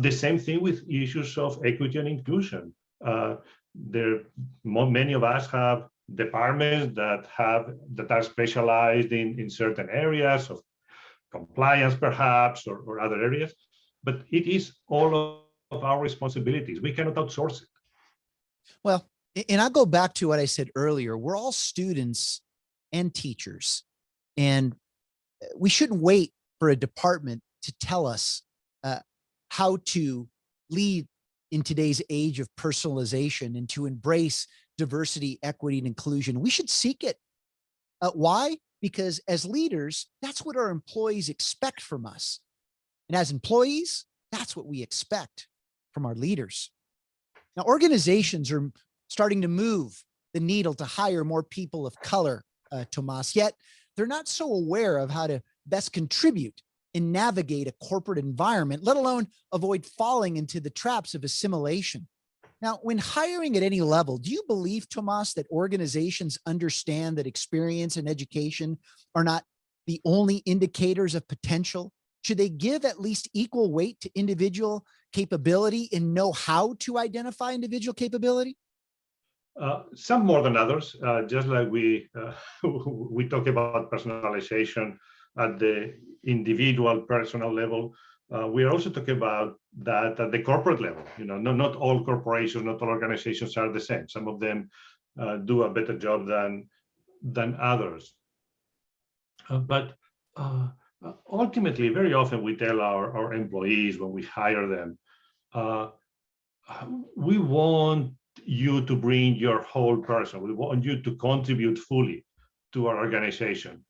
S5: The same thing with issues of equity and inclusion. Many of us have departments that are specialized in certain areas of compliance, perhaps, or other areas, but it is all of our responsibilities. We cannot outsource it.
S1: Well, and I'll go back to what I said earlier. We're all students and teachers, and we shouldn't wait for a department to tell us how to lead in today's age of personalization and to embrace diversity, equity, and inclusion. We should seek it. Why? Because as leaders, that's what our employees expect from us. And as employees, that's what we expect from our leaders. Now, organizations are starting to move the needle to hire more people of color, Tomas, yet they're not so aware of how to best contribute and navigate a corporate environment, let alone avoid falling into the traps of assimilation. Now, when hiring at any level, do you believe, Tomas, that organizations understand that experience and education are not the only indicators of potential? Should they give at least equal weight to individual capability and know how to identify individual capability?
S5: Some more than others, just like we talk about personalization at the individual personal level. We are also talking about that at the corporate level. Not all corporations, not all organizations are the same. Some of them do a better job than others. But ultimately, very often we tell our employees when we hire them, we want you to bring your whole person. We want you to contribute fully to our organization.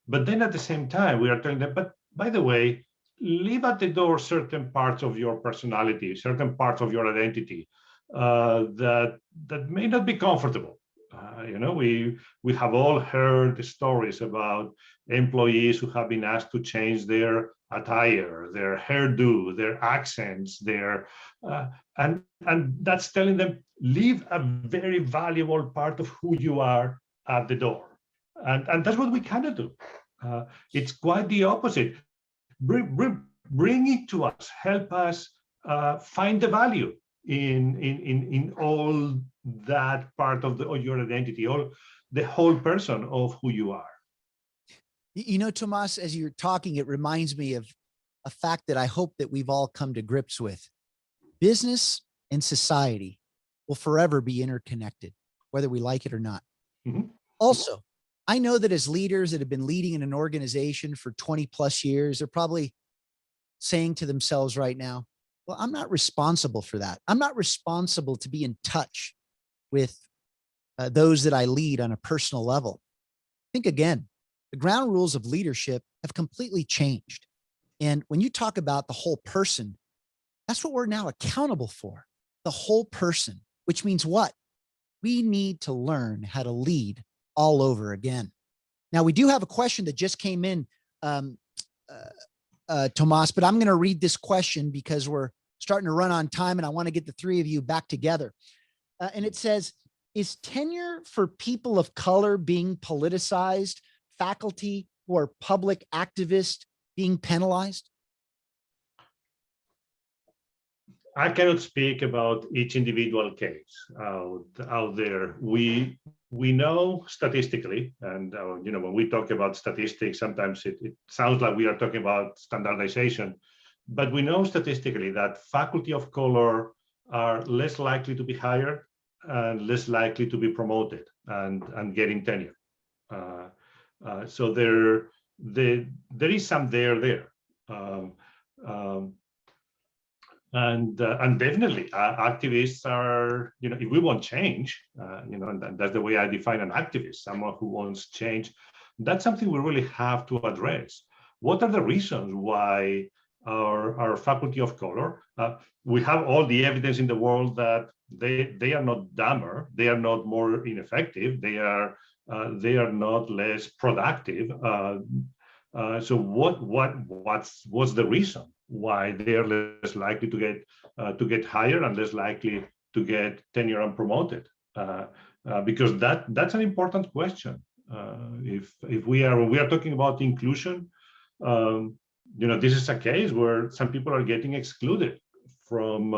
S5: But then at the same time, we are telling them, but by the way, leave at the door certain parts of your personality, certain parts of your identity that may not be comfortable. We have all heard the stories about employees who have been asked to change their attire, their hairdo, their accents, and that's telling them, leave a very valuable part of who you are at the door. And that's what we cannot do. It's quite the opposite. Bring it to us, help us find the value in all that part of your identity, all the whole person of who you are.
S1: Tomas, as you're talking, it reminds me of a fact that I hope that we've all come to grips with. Business and society will forever be interconnected, whether we like it or not. Mm-hmm. Also, I know that as leaders that have been leading in an organization for 20 plus years, they're probably saying to themselves right now, well, I'm not responsible for that. I'm not responsible to be in touch with those that I lead on a personal level. Think again, the ground rules of leadership have completely changed. And when you talk about the whole person, that's what we're now accountable for, the whole person, which means what? We need to learn how to lead all over again. Now, we do have a question that just came in, Tomas, but I'm going to read this question because we're starting to run on time and I want to get the three of you back together. And it says, is tenure for people of color being politicized? Faculty who are public activists being penalized?
S5: I cannot speak about each individual case out there. We know statistically, and when we talk about statistics, sometimes it sounds like we are talking about standardization, but we know statistically that faculty of color are less likely to be hired and less likely to be promoted and getting tenure. So there is some there. And definitely activists are, if we want change, and that's the way I define an activist, someone who wants change. That's something we really have to address. What are the reasons why our faculty of color, we have all the evidence in the world that they are not dumber, they are not more ineffective, they are not less productive. So what's the reason why they are less likely to get hired and less likely to get tenure and promoted? Because that's an important question. If we are talking about inclusion, this is a case where some people are getting excluded from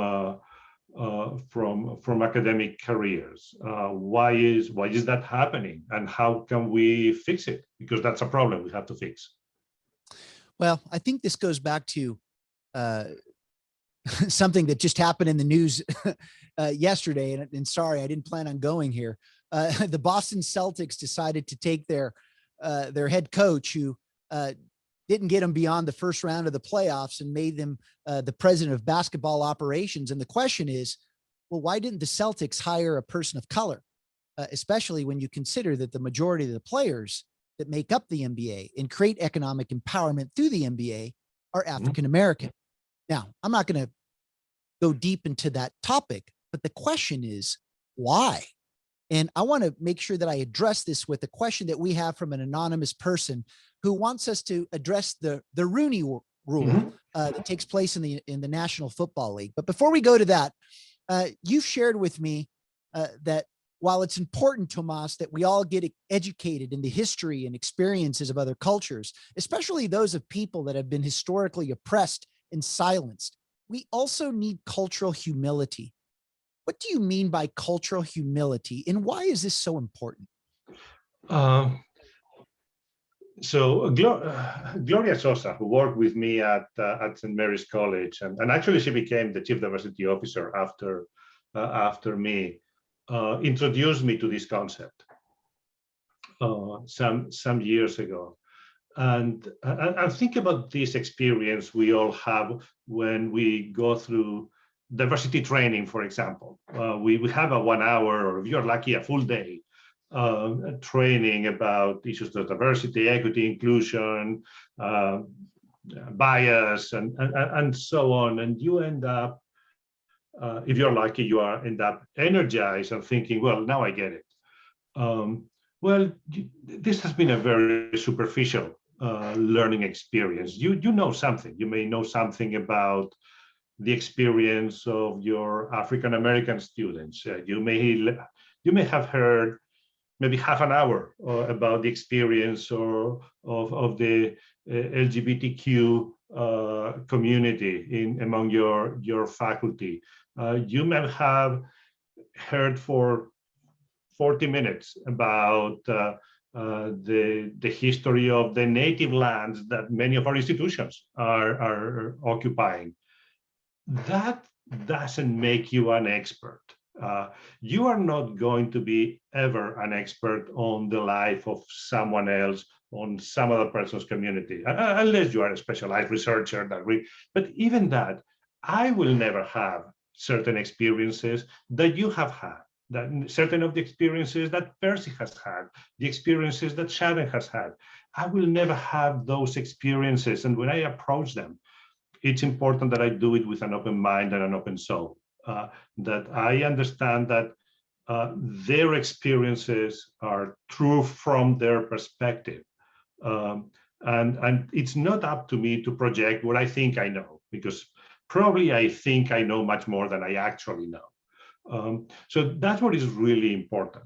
S5: academic careers. Why is that happening, and how can we fix it? Because that's a problem we have to fix.
S1: Well, I think this goes back to something that just happened in the news yesterday, and sorry, I didn't plan on going here. The Boston Celtics decided to take their head coach, who didn't get him beyond the first round of the playoffs, and made them the president of basketball operations. And the question is, well, why didn't the Celtics hire a person of color, especially when you consider that the majority of the players that make up the NBA and create economic empowerment through the NBA are African-American? Now, I'm not going to go deep into that topic, but the question is why? And I want to make sure that I address this with a question that we have from an anonymous person who wants us to address the Rooney Rule that takes place in the National Football League. But before we go to that, you've shared with me that while it's important, Tomas, that we all get educated in the history and experiences of other cultures, especially those of people that have been historically oppressed and silenced, we also need cultural humility. What do you mean by cultural humility, and why is this so important?
S5: So Gloria Sosa, who worked with me at St. Mary's College, and actually she became the chief diversity officer after me, introduced me to this concept some years ago. And think about this experience we all have when we go through diversity training, for example. We have a 1 hour, or if you're lucky, a full day training about issues of diversity, equity, inclusion, bias, and so on. And you end up, if you're lucky, end up energized and thinking, well, now I get it. Well, this has been a very superficial learning experience. You know something. You may know something about the experience of your African American students. You may have heard maybe half an hour about the experience of the LGBTQ community among your faculty. You may have heard for 40 minutes about the history of the native lands that many of our institutions are occupying. That doesn't make you an expert. You are not going to be ever an expert on the life of someone else, on some other person's community, unless you are a specialized researcher. But even that, I will never have certain experiences that you have had, that certain of the experiences that Percy has had, the experiences that Shaden has had. I will never have those experiences. And when I approach them, it's important that I do it with an open mind and an open soul, that I understand that their experiences are true from their perspective. And it's not up to me to project what I think I know, because probably I think I know much more than I actually know. So that's what is really important,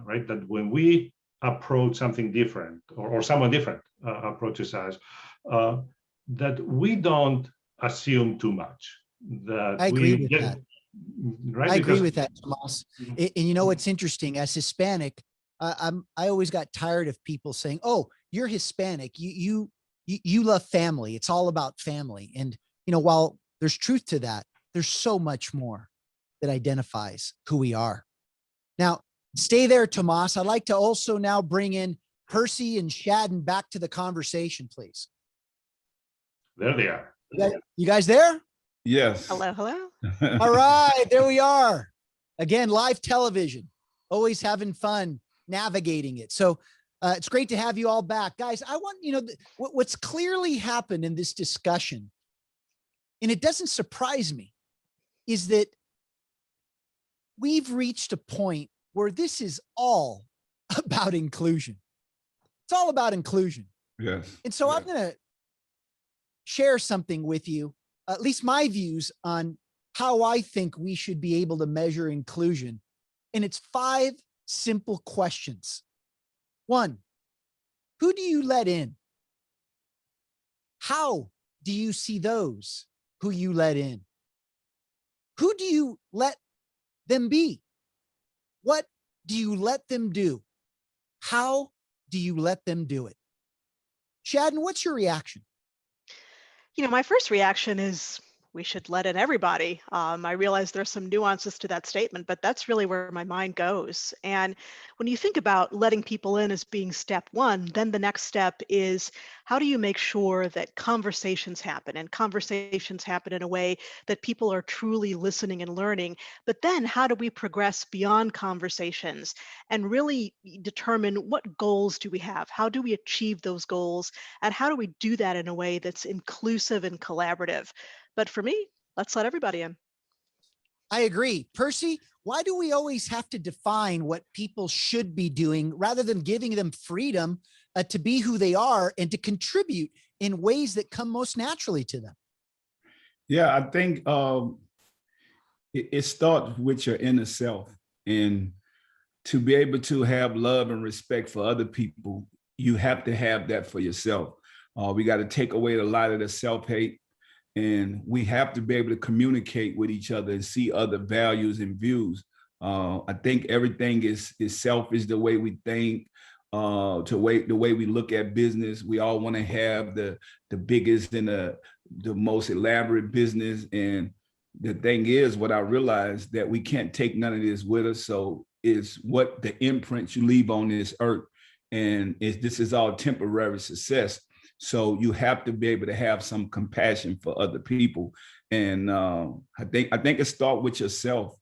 S5: right? That when we approach something different, or someone different approaches us, that we don't assume too much. That
S1: I agree with that.
S5: Right?
S1: I agree with that, Tomas. And you know what's interesting? As Hispanic, I always got tired of people saying, "Oh, you're Hispanic. You love family. It's all about family." And you know, while there's truth to that, there's so much more that identifies who we are. Now, stay there, Tomas. I'd like to also now bring in Percy and Shaden back to the conversation, please.
S5: There they are.
S1: You guys there?
S2: Yes.
S4: Hello, hello.
S1: All right, there we are. Again, live television, always having fun navigating it. So it's great to have you all back. Guys, I want, you know, what's clearly happened in this discussion, and it doesn't surprise me, is that we've reached a point where this is all about inclusion. It's all about inclusion.
S2: Yes.
S1: And so
S2: yes.
S1: I'm going to share something with you, at least my views on how I think we should be able to measure inclusion. And it's 5 simple questions. 1, who do you let in? How do you see those who you let in? Who do you let them be? What do you let them do? How do you let them do it? Shaden, what's your reaction?
S4: You know, my first reaction is we should let in everybody. I realize there's some nuances to that statement, but that's really where my mind goes. And when you think about letting people in as being step 1, then the next step is how do you make sure that conversations happen, and conversations happen in a way that people are truly listening and learning. But then how do we progress beyond conversations and really determine what goals do we have? How do we achieve those goals? And how do we do that in a way that's inclusive and collaborative? But for me, let's let everybody in.
S1: I agree. Percy, why do we always have to define what people should be doing rather than giving them freedom to be who they are and to contribute in ways that come most naturally to them?
S2: Yeah, I think it starts with your inner self. And to be able to have love and respect for other people, you have to have that for yourself. We got to take away a lot of the self-hate. And we have to be able to communicate with each other and see other values and views. I think everything is selfish, the way we think, the way we look at business. We all want to have the biggest and the most elaborate business. And the thing is, what I realized, that we can't take none of this with us. So it's what the imprint you leave on this earth. And this is all temporary success. So you have to be able to have some compassion for other people. And I think it starts with yourself.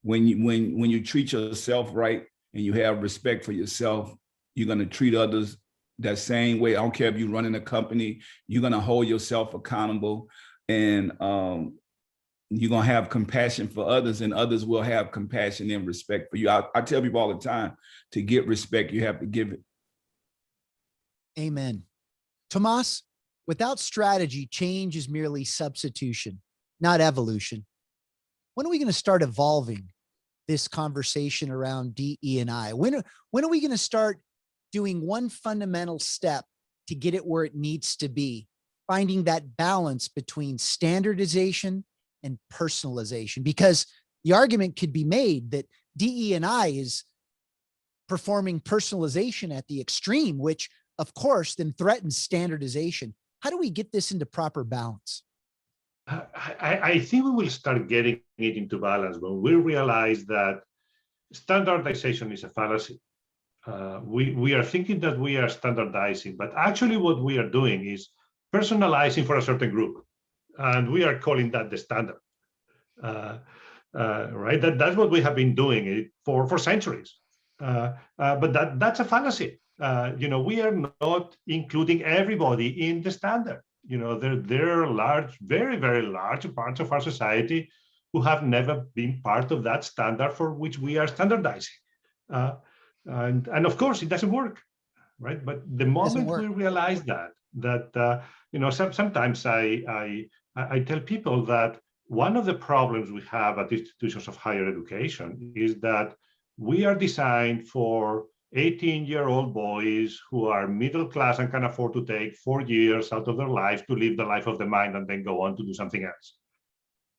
S2: When you treat yourself right and you have respect for yourself, you're going to treat others that same way. I don't care if you're running a company, you're going to hold yourself accountable. And you're going to have compassion for others, and others will have compassion and respect for you. I tell people all the time, to get respect, you have to give it.
S1: Amen. Tomas, without strategy, change is merely substitution, not evolution. When are we going to start evolving this conversation around DE&I? When are we going to start doing one fundamental step to get it where it needs to be, finding that balance between standardization and personalization? Because the argument could be made that DE&I is performing personalization at the extreme, which of course then threatens standardization. How do we get this into proper balance?
S5: I think we will start getting it into balance when we realize that standardization is a fallacy. We are thinking that we are standardizing, but actually what we are doing is personalizing for a certain group, and we are calling that the standard. Right? That's what we have been doing for centuries. But that's a fallacy. We are not including everybody in the standard. There are large, very, very large parts of our society who have never been part of that standard for which we are standardizing. And of course, it doesn't work, right? But the moment we realize that sometimes I tell people that one of the problems we have at institutions of higher education is that we are designed for 18-year-old boys who are middle class and can afford to take 4 years out of their life to live the life of the mind and then go on to do something else.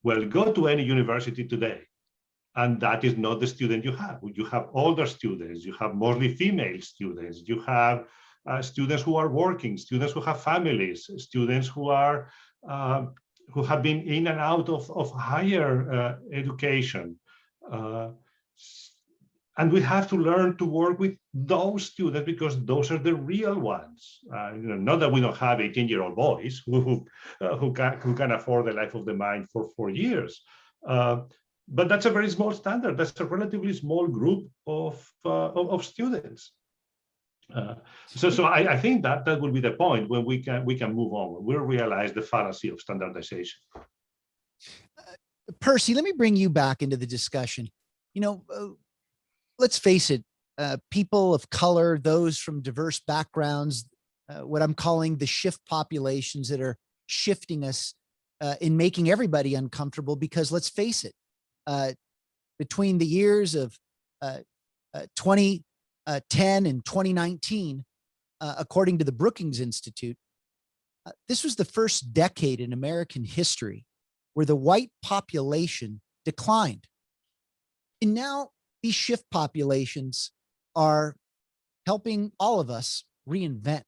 S5: Well, go to any university today, and that is not the student you have. You have older students, you have mostly female students, you have students who are working, students who have families, students who have been in and out of higher education. And we have to learn to work with those students because those are the real ones. Not that we don't have 18-year-old boys who can afford the life of the mind for 4 years. But that's a very small standard. That's a relatively small group of students. So I think that will be the point when we can move on. When we realize the fallacy of standardization.
S1: Percy, let me bring you back into the discussion. Let's face it, people of color, those from diverse backgrounds, what I'm calling the shift populations that are shifting us in making everybody uncomfortable, because let's face it, between the years of 2010 and 2019, according to the Brookings Institute, this was the first decade in American history where the white population declined. And now these shift populations are helping all of us reinvent.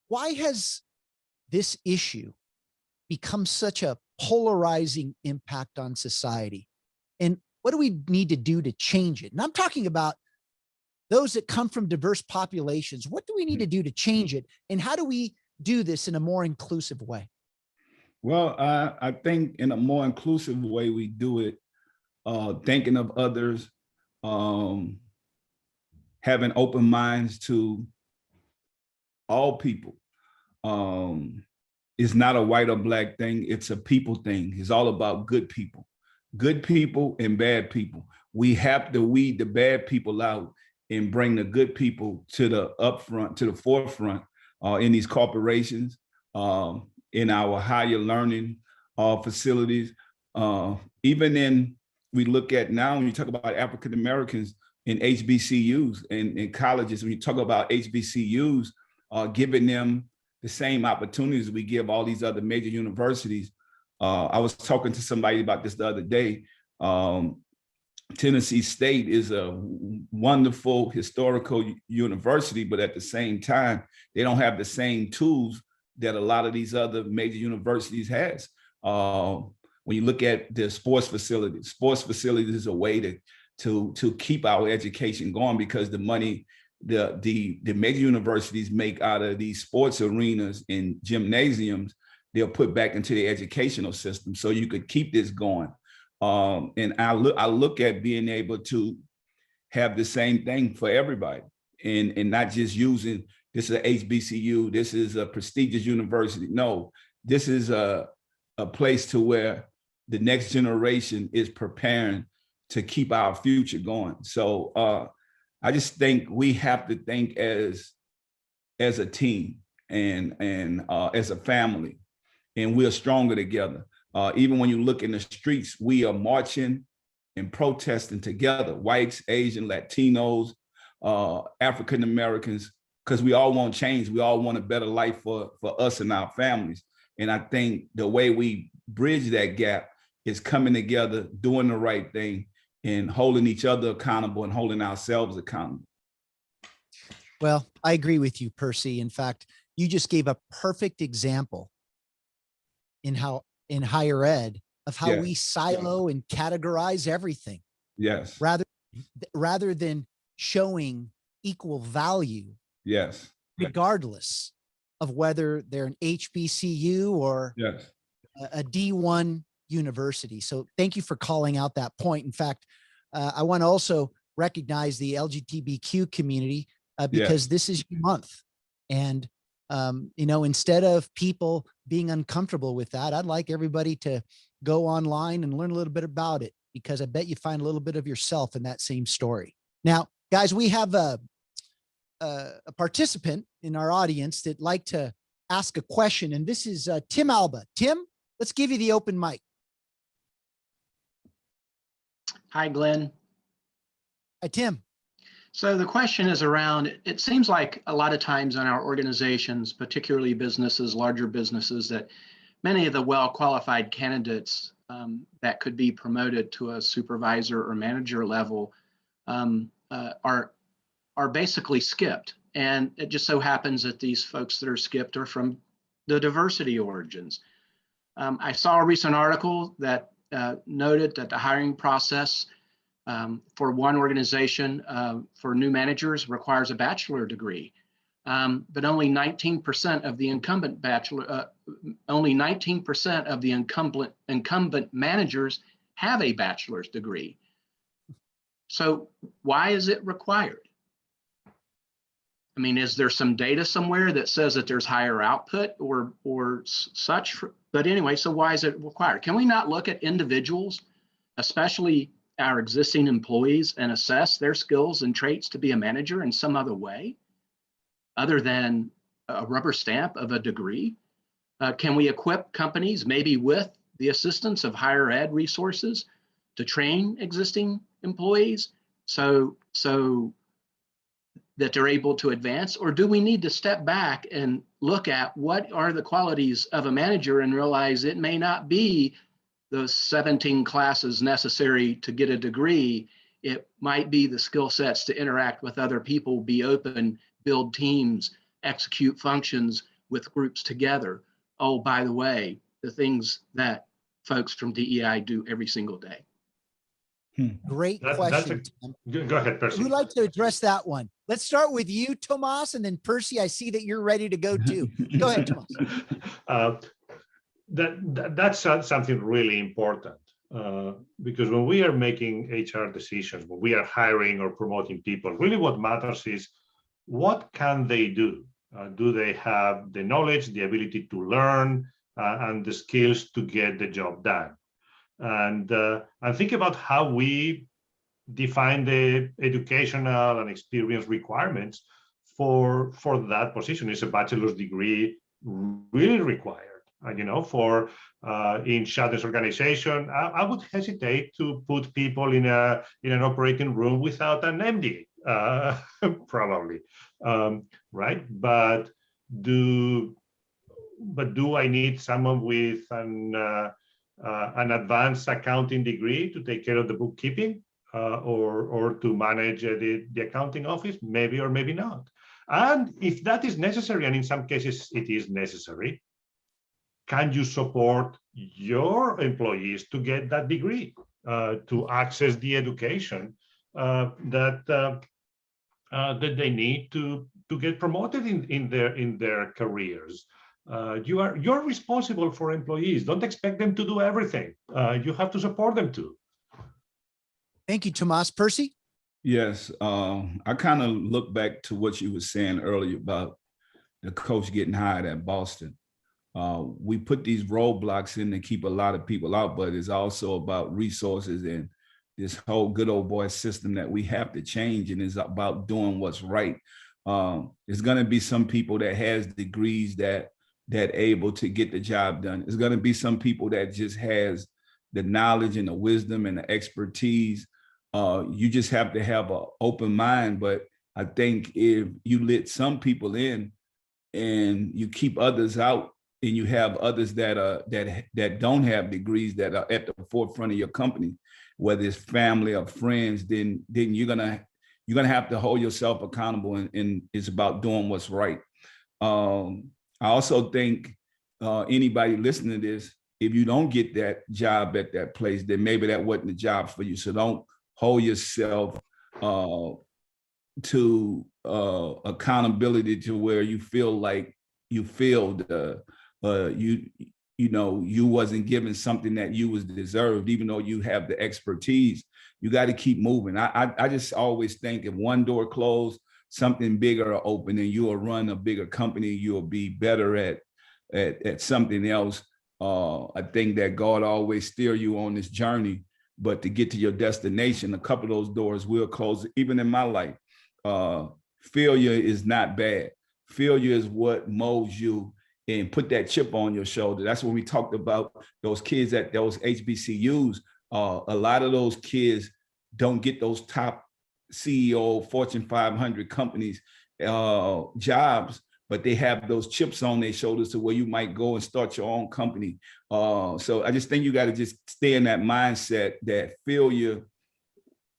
S1: Why has this issue become such a polarizing impact on society? And what do we need to do to change it? And I'm talking about those that come from diverse populations. What do we need to do to change it? And how do we do this in a more inclusive way?
S2: Well, I think in a more inclusive way, we do it thinking of others, having open minds to all people. It's not a white or black thing. It's a people thing. It's all about good people and bad people. We have to weed the bad people out and bring the good people to the upfront, to the forefront in these corporations, in our higher learning facilities, we look at now, when you talk about African Americans in HBCUs and in colleges, when you talk about HBCUs, giving them the same opportunities we give all these other major universities. I was talking to somebody about this the other day. Tennessee State is a wonderful historical university, but at the same time, they don't have the same tools that a lot of these other major universities has. When you look at the sports facilities is a way to keep our education going, because the money the major universities make out of these sports arenas and gymnasiums, they'll put back into the educational system. So you could keep this going. And I look at being able to have the same thing for everybody, and not just using this is a HBCU, this is a prestigious university. No, this is a place to where the next generation is preparing to keep our future going. So I just think we have to think as a team and as a family, and we're stronger together. Even when you look in the streets, we are marching and protesting together, whites, Asian, Latinos, African Americans, because we all want change. We all want a better life for us and our families. And I think the way we bridge that gap is coming together, doing the right thing, and holding each other accountable and holding ourselves accountable.
S1: Well, I agree with you, Percy. In fact, you just gave a perfect example in higher ed of how we silo and categorize everything.
S2: Yes.
S1: Rather than showing equal value.
S2: Yes.
S1: Regardless of whether they're an HBCU or a D1 university. So thank you for calling out that point. In fact, I want to also recognize the LGBTQ community because this is your month. And, instead of people being uncomfortable with that, I'd like everybody to go online and learn a little bit about it, because I bet you find a little bit of yourself in that same story. Now, guys, we have a participant in our audience that'd like to ask a question, and this is Tim Alba. Tim, let's give you the open mic.
S6: Hi, Glenn.
S1: Hi, Tim.
S6: So the question is around, it seems like a lot of times in our organizations, particularly businesses, larger businesses, that many of the well-qualified candidates that could be promoted to a supervisor or manager level are basically skipped. And it just so happens that these folks that are skipped are from the diversity origins. I saw a recent article that noted that the hiring process for one organization for new managers requires a bachelor degree, but only 19% of the incumbent incumbent managers have a bachelor's degree. So why is it required? I mean, is there some data somewhere that says that there's higher output or such? But anyway, so why is it required? Can we not look at individuals, especially our existing employees, and assess their skills and traits to be a manager in some other way, other than a rubber stamp of a degree? Can we equip companies maybe with the assistance of higher ed resources to train existing employees so that they're able to advance? Or do we need to step back and look at what are the qualities of a manager and realize it may not be those 17 classes necessary to get a degree? It might be the skill sets to interact with other people, be open, build teams, execute functions with groups together. Oh, by the way, the things that folks from DEI do every single day.
S1: Great question.
S5: Go ahead, Percy.
S1: Who'd like to address that one? Let's start with you, Tomas, and then Percy, I see that you're ready to go too. Go ahead, Tomas.
S5: That's something really important because when we are making HR decisions, when we are hiring or promoting people, really what matters is what can they do? Do they have the knowledge, the ability to learn, and the skills to get the job done? And think about how we define the educational and experience requirements for that position. Is a bachelor's degree really required? For in Shaden's organization, I would hesitate to put people in an operating room without an MD, probably, right? But do I need someone with an advanced accounting degree to take care of the bookkeeping or to manage the accounting office? Maybe or maybe not. And if that is necessary, and in some cases it is necessary, can you support your employees to get that degree, to access the education that they need to get promoted in their careers? You're responsible for employees. Don't expect them to do everything. You have to support them too.
S1: Thank you, Tomas. Percy?
S2: Yes, I kind of look back to what you were saying earlier about the coach getting hired at Boston. We put these roadblocks in to keep a lot of people out, but it's also about resources and this whole good old boy system that we have to change, and it's about doing what's right. There's going to be some people that has degrees that able to get the job done. There's going to be some people that just has the knowledge and the wisdom and the expertise. You just have to have an open mind. But I think if you let some people in and you keep others out, and you have others that don't have degrees that are at the forefront of your company, whether it's family or friends, then you're gonna have to hold yourself accountable, and it's about doing what's right. I also think anybody listening to this, if you don't get that job at that place, then maybe that wasn't the job for you. So don't hold yourself to accountability to where you feel like you failed. You wasn't given something that you was deserved, even though you have the expertise. You got to keep moving. I just always think if one door closed, something bigger will open, and you will run a bigger company. You will be better at something else. I think that God always steer you on this journey, but to get to your destination, a couple of those doors will close. Even in my life, failure is not bad. Failure is what molds you and put that chip on your shoulder. That's when we talked about those kids at those HBCUs. A lot of those kids don't get those top CEO, Fortune 500 companies jobs, but they have those chips on their shoulders to where you might go and start your own company. So I just think you got to just stay in that mindset that failure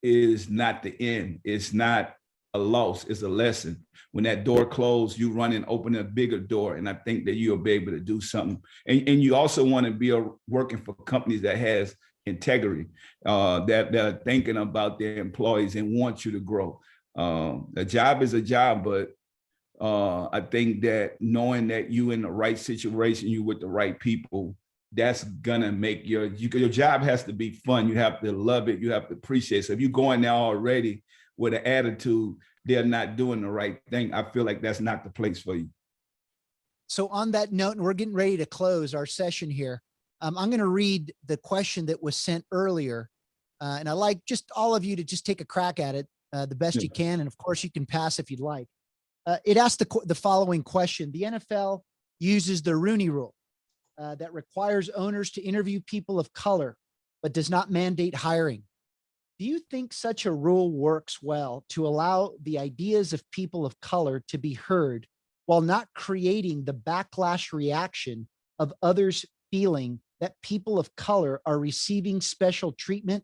S2: is not the end. It's not a loss, it's a lesson. When that door closed, you run and open a bigger door. And I think that you'll be able to do something. And you also want to be working for companies that has integrity, that are thinking about their employees and want you to grow. A job is a job, but I think that knowing that you in the right situation, you with the right people, that's gonna make your job has to be fun. You have to love it. You have to appreciate it. So if you're going there already with an attitude, they're not doing the right thing, I feel like that's not the place for you.
S1: So on that note, and we're getting ready to close our session here, I'm going to read the question that was sent earlier. And I like just all of you to just take a crack at it the best you can. And of course you can pass if you'd like. It asked the following question. The NFL uses the Rooney Rule that requires owners to interview people of color, but does not mandate hiring. Do you think such a rule works well to allow the ideas of people of color to be heard while not creating the backlash reaction of others feeling that people of color are receiving special treatment?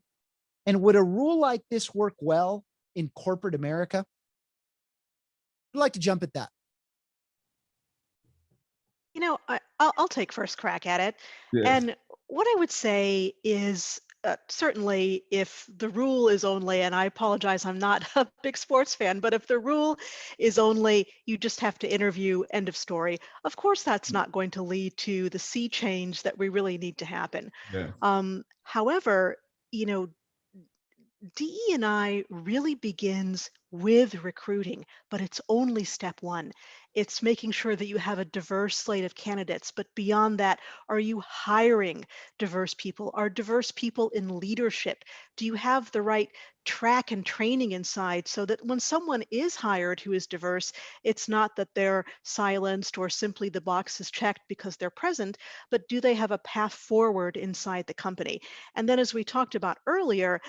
S1: And would a rule like this work well in corporate America? I'd like to jump at that.
S4: You know, I'll take first crack at it.
S2: Yes.
S4: And what I would say is certainly if the rule is only, and I apologize, I'm not a big sports fan, but if the rule is only you just have to interview, end of story, of course that's not going to lead to the sea change that we really need to happen.
S2: Yeah.
S4: However, you know, DE&I really begins with recruiting, but it's only step one. It's making sure that you have a diverse slate of candidates. But beyond that, are you hiring diverse people? Are diverse people in leadership? Do you have the right track and training inside so that when someone is hired who is diverse, it's not that they're silenced or simply the box is checked because they're present, but do they have a path forward inside the company? And then as we talked about earlier,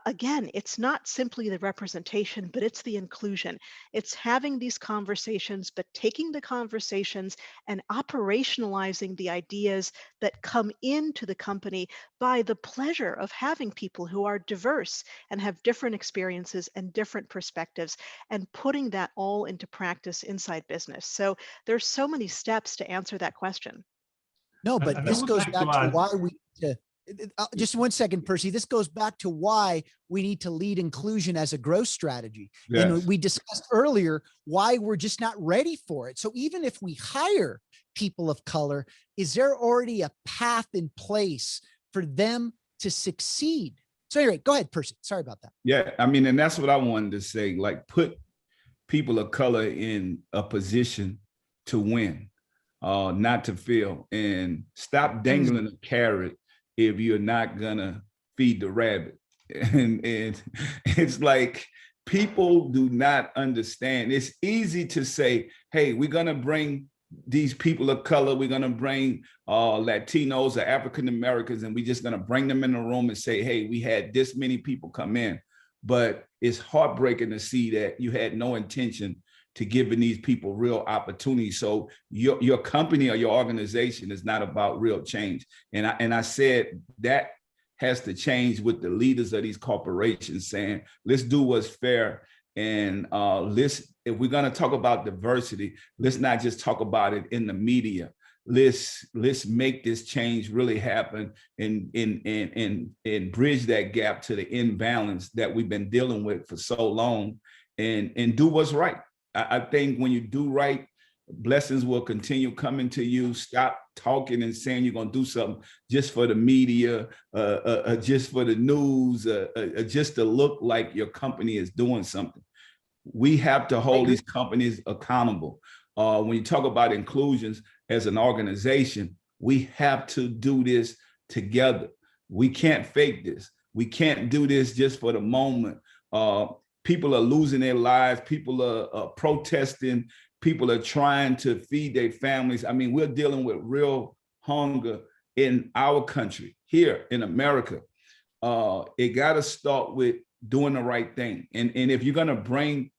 S4: again, it's not simply the representation, but it's the inclusion. It's having these conversations, but taking the conversations and operationalizing the ideas that come into the company by the pleasure of having people who are diverse and have different experiences and different perspectives, and putting that all into practice inside business. So there's so many steps to answer that question.
S1: No, but
S5: And I
S1: this
S5: would
S1: goes
S5: like to
S1: back to
S5: add-
S1: why we need to, just 1 second, Percy. This goes back to why we need to lead inclusion as a growth strategy.
S2: Yes.
S1: And we discussed earlier why we're just not ready for it. So even if we hire people of color, is there already a path in place for them to succeed? So anyway, go ahead, Percy. Sorry about that.
S2: Yeah, I mean, and that's what I wanted to say, like put people of color in a position to win. not to fail, and stop dangling a carrot if you're not gonna feed the rabbit. And it's like, people do not understand. It's easy to say, hey, we're gonna bring these people of color, we're gonna bring Latinos or African Americans, and we're just gonna bring them in the room and say, hey, we had this many people come in. But it's heartbreaking to see that you had no intention to giving these people real opportunities. So your company or your organization is not about real change. And I said that has to change with the leaders of these corporations saying, let's do what's fair. And if we're gonna talk about diversity, let's not just talk about it in the media. Let's make this change really happen and bridge that gap to the imbalance that we've been dealing with for so long, and do what's right. I think when you do right, blessings will continue coming to you. Stop talking and saying you're going to do something just for the media, just for the news, just to look like your company is doing something. We have to hold these companies accountable. When you talk about inclusions as an organization, we have to do this together. We can't fake this. We can't do this just for the moment. People are losing their lives. People are protesting. People are trying to feed their families. I mean, we're dealing with real hunger in our country, here in America. It got to start with doing the right thing. And if you're going to bring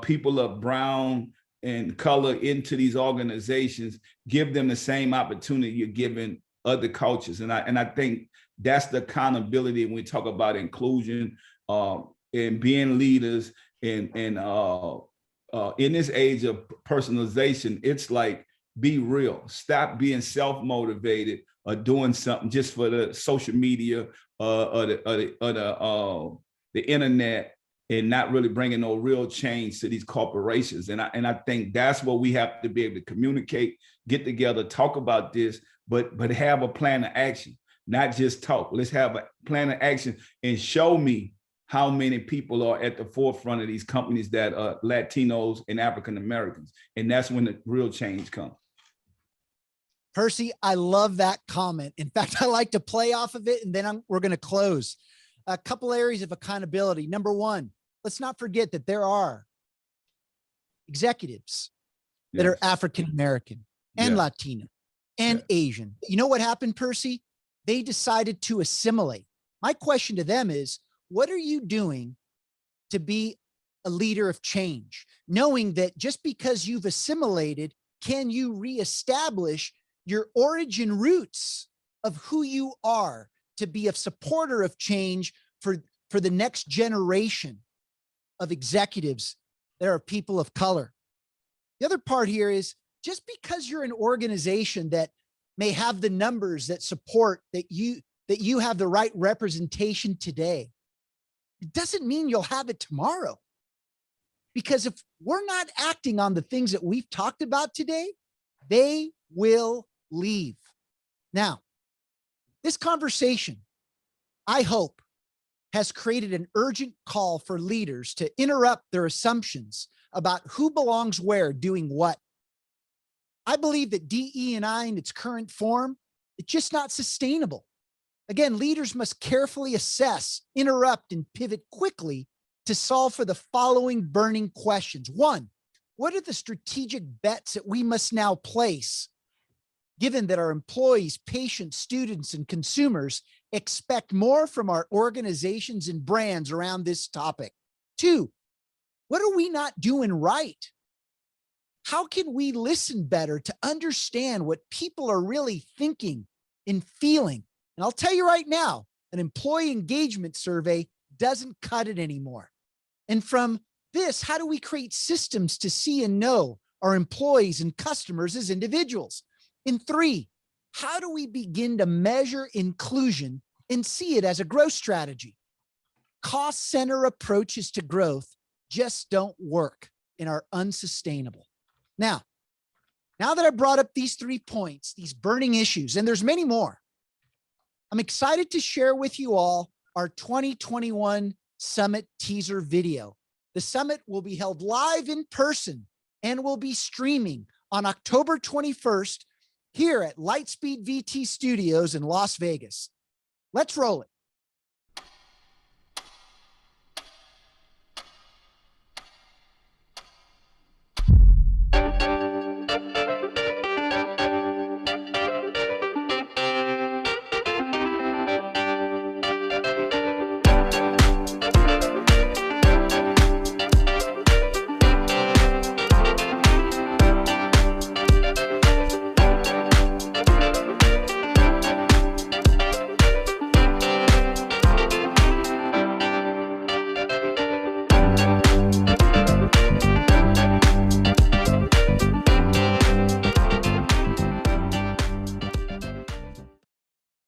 S2: people of brown and color into these organizations, give them the same opportunity you're giving other cultures. And I think that's the accountability when we talk about inclusion and being leaders. And in this age of personalization, it's like, be real. Stop being self-motivated or doing something just for the social media or the internet, and not really bringing no real change to these corporations. And I think that's what we have to be able to communicate, get together, talk about this, but have a plan of action, not just talk. Let's have a plan of action and show me how many people are at the forefront of these companies that are Latinos and African Americans. And that's when the real change comes.
S1: Percy, I love that comment. In fact, I like to play off of it, and then we're going to close. A couple areas of accountability. Number one, let's not forget that there are executives that are African American and Latino and Asian. You know what happened, Percy? They decided to assimilate. My question to them is, what are you doing to be a leader of change? Knowing that just because you've assimilated, can you reestablish your origin roots of who you are, to be a supporter of change for the next generation of executives that are people of color? The other part here is, just because you're an organization that may have the numbers that support that you have the right representation today, it doesn't mean you'll have it tomorrow. Because if we're not acting on the things that we've talked about today, they will leave. Now, this conversation, I hope, has created an urgent call for leaders to interrupt their assumptions about who belongs where, doing what. I believe that DE&I in its current form, it's just not sustainable. Again, leaders must carefully assess, interrupt, and pivot quickly to solve for the following burning questions. One, what are the strategic bets that we must now place, given that our employees, patients, students, and consumers expect more from our organizations and brands around this topic? Two, what are we not doing right? How can we listen better to understand what people are really thinking and feeling? And I'll tell you right now, an employee engagement survey doesn't cut it anymore. And from this, how do we create systems to see and know our employees and customers as individuals? And three, how do we begin to measure inclusion and see it as a growth strategy? Cost center approaches to growth just don't work and are unsustainable. Now that I brought up these 3 points, these burning issues, and there's many more, I'm excited to share with you all our 2021 Summit teaser video. The summit will be held live in person and will be streaming on October 21st here at Lightspeed VT Studios in Las Vegas. Let's roll it.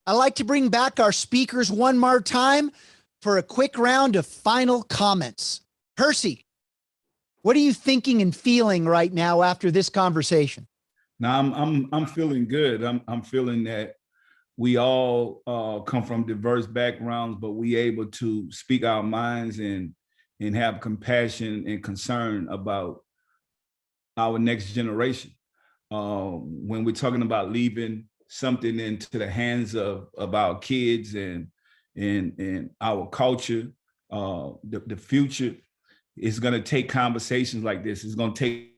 S1: I'd like to bring back our speakers one more time for a quick round of final comments. Percy, what are you thinking and feeling right now after this conversation?
S2: Now I'm feeling good. I'm feeling that we all come from diverse backgrounds, but we able to speak our minds and have compassion and concern about our next generation. When we're talking about leaving something into the hands of our kids and our culture, the future is going to take conversations like this. It's going to take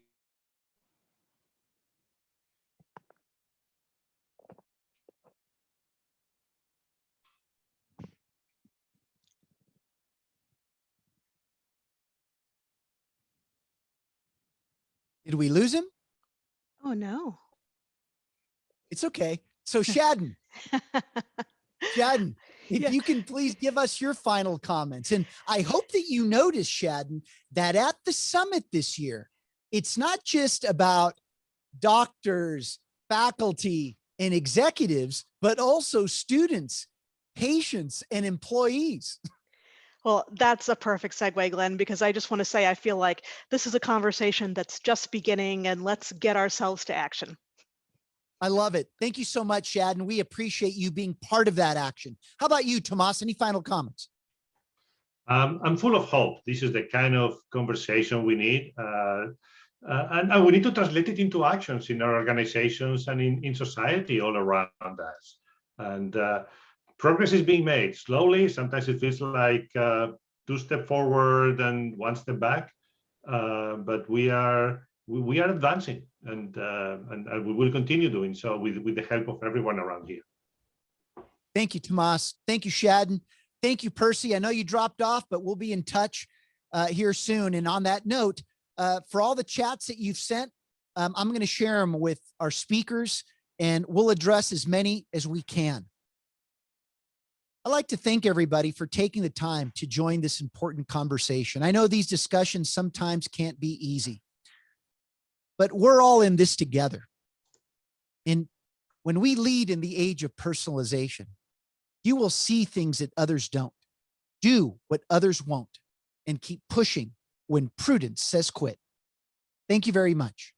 S1: Did we lose him?
S4: Oh, no.
S1: It's okay. So Shaden, if
S4: Yeah.
S1: you can please give us your final comments. And I hope that you notice, Shaden, that at the summit this year, it's not just about doctors, faculty, and executives, but also students, patients, and employees.
S4: Well, that's a perfect segue, Glenn, because I just want to say I feel like this is a conversation that's just beginning, and let's get ourselves to action.
S1: I love it. Thank you so much, Shaden. We appreciate you being part of that action. How about you, Tomas? Any final comments?
S5: I'm full of hope. This is the kind of conversation we need. And we need to translate it into actions in our organizations and in society all around us. And progress is being made slowly. Sometimes it feels like 2 steps forward and 1 step back. But we are advancing, and we will continue doing so with the help of everyone around here.
S1: Thank you, Tomas. Thank you, Shaden. Thank you, Percy. I know you dropped off, but we'll be in touch here soon. And on that note, for all the chats that you've sent, I'm going to share them with our speakers, and we'll address as many as we can. I'd like to thank everybody for taking the time to join this important conversation. I know these discussions sometimes can't be easy, but we're all in this together. And when we lead in the age of personalization, you will see things that others don't, do what others won't, and keep pushing when prudence says quit. Thank you very much.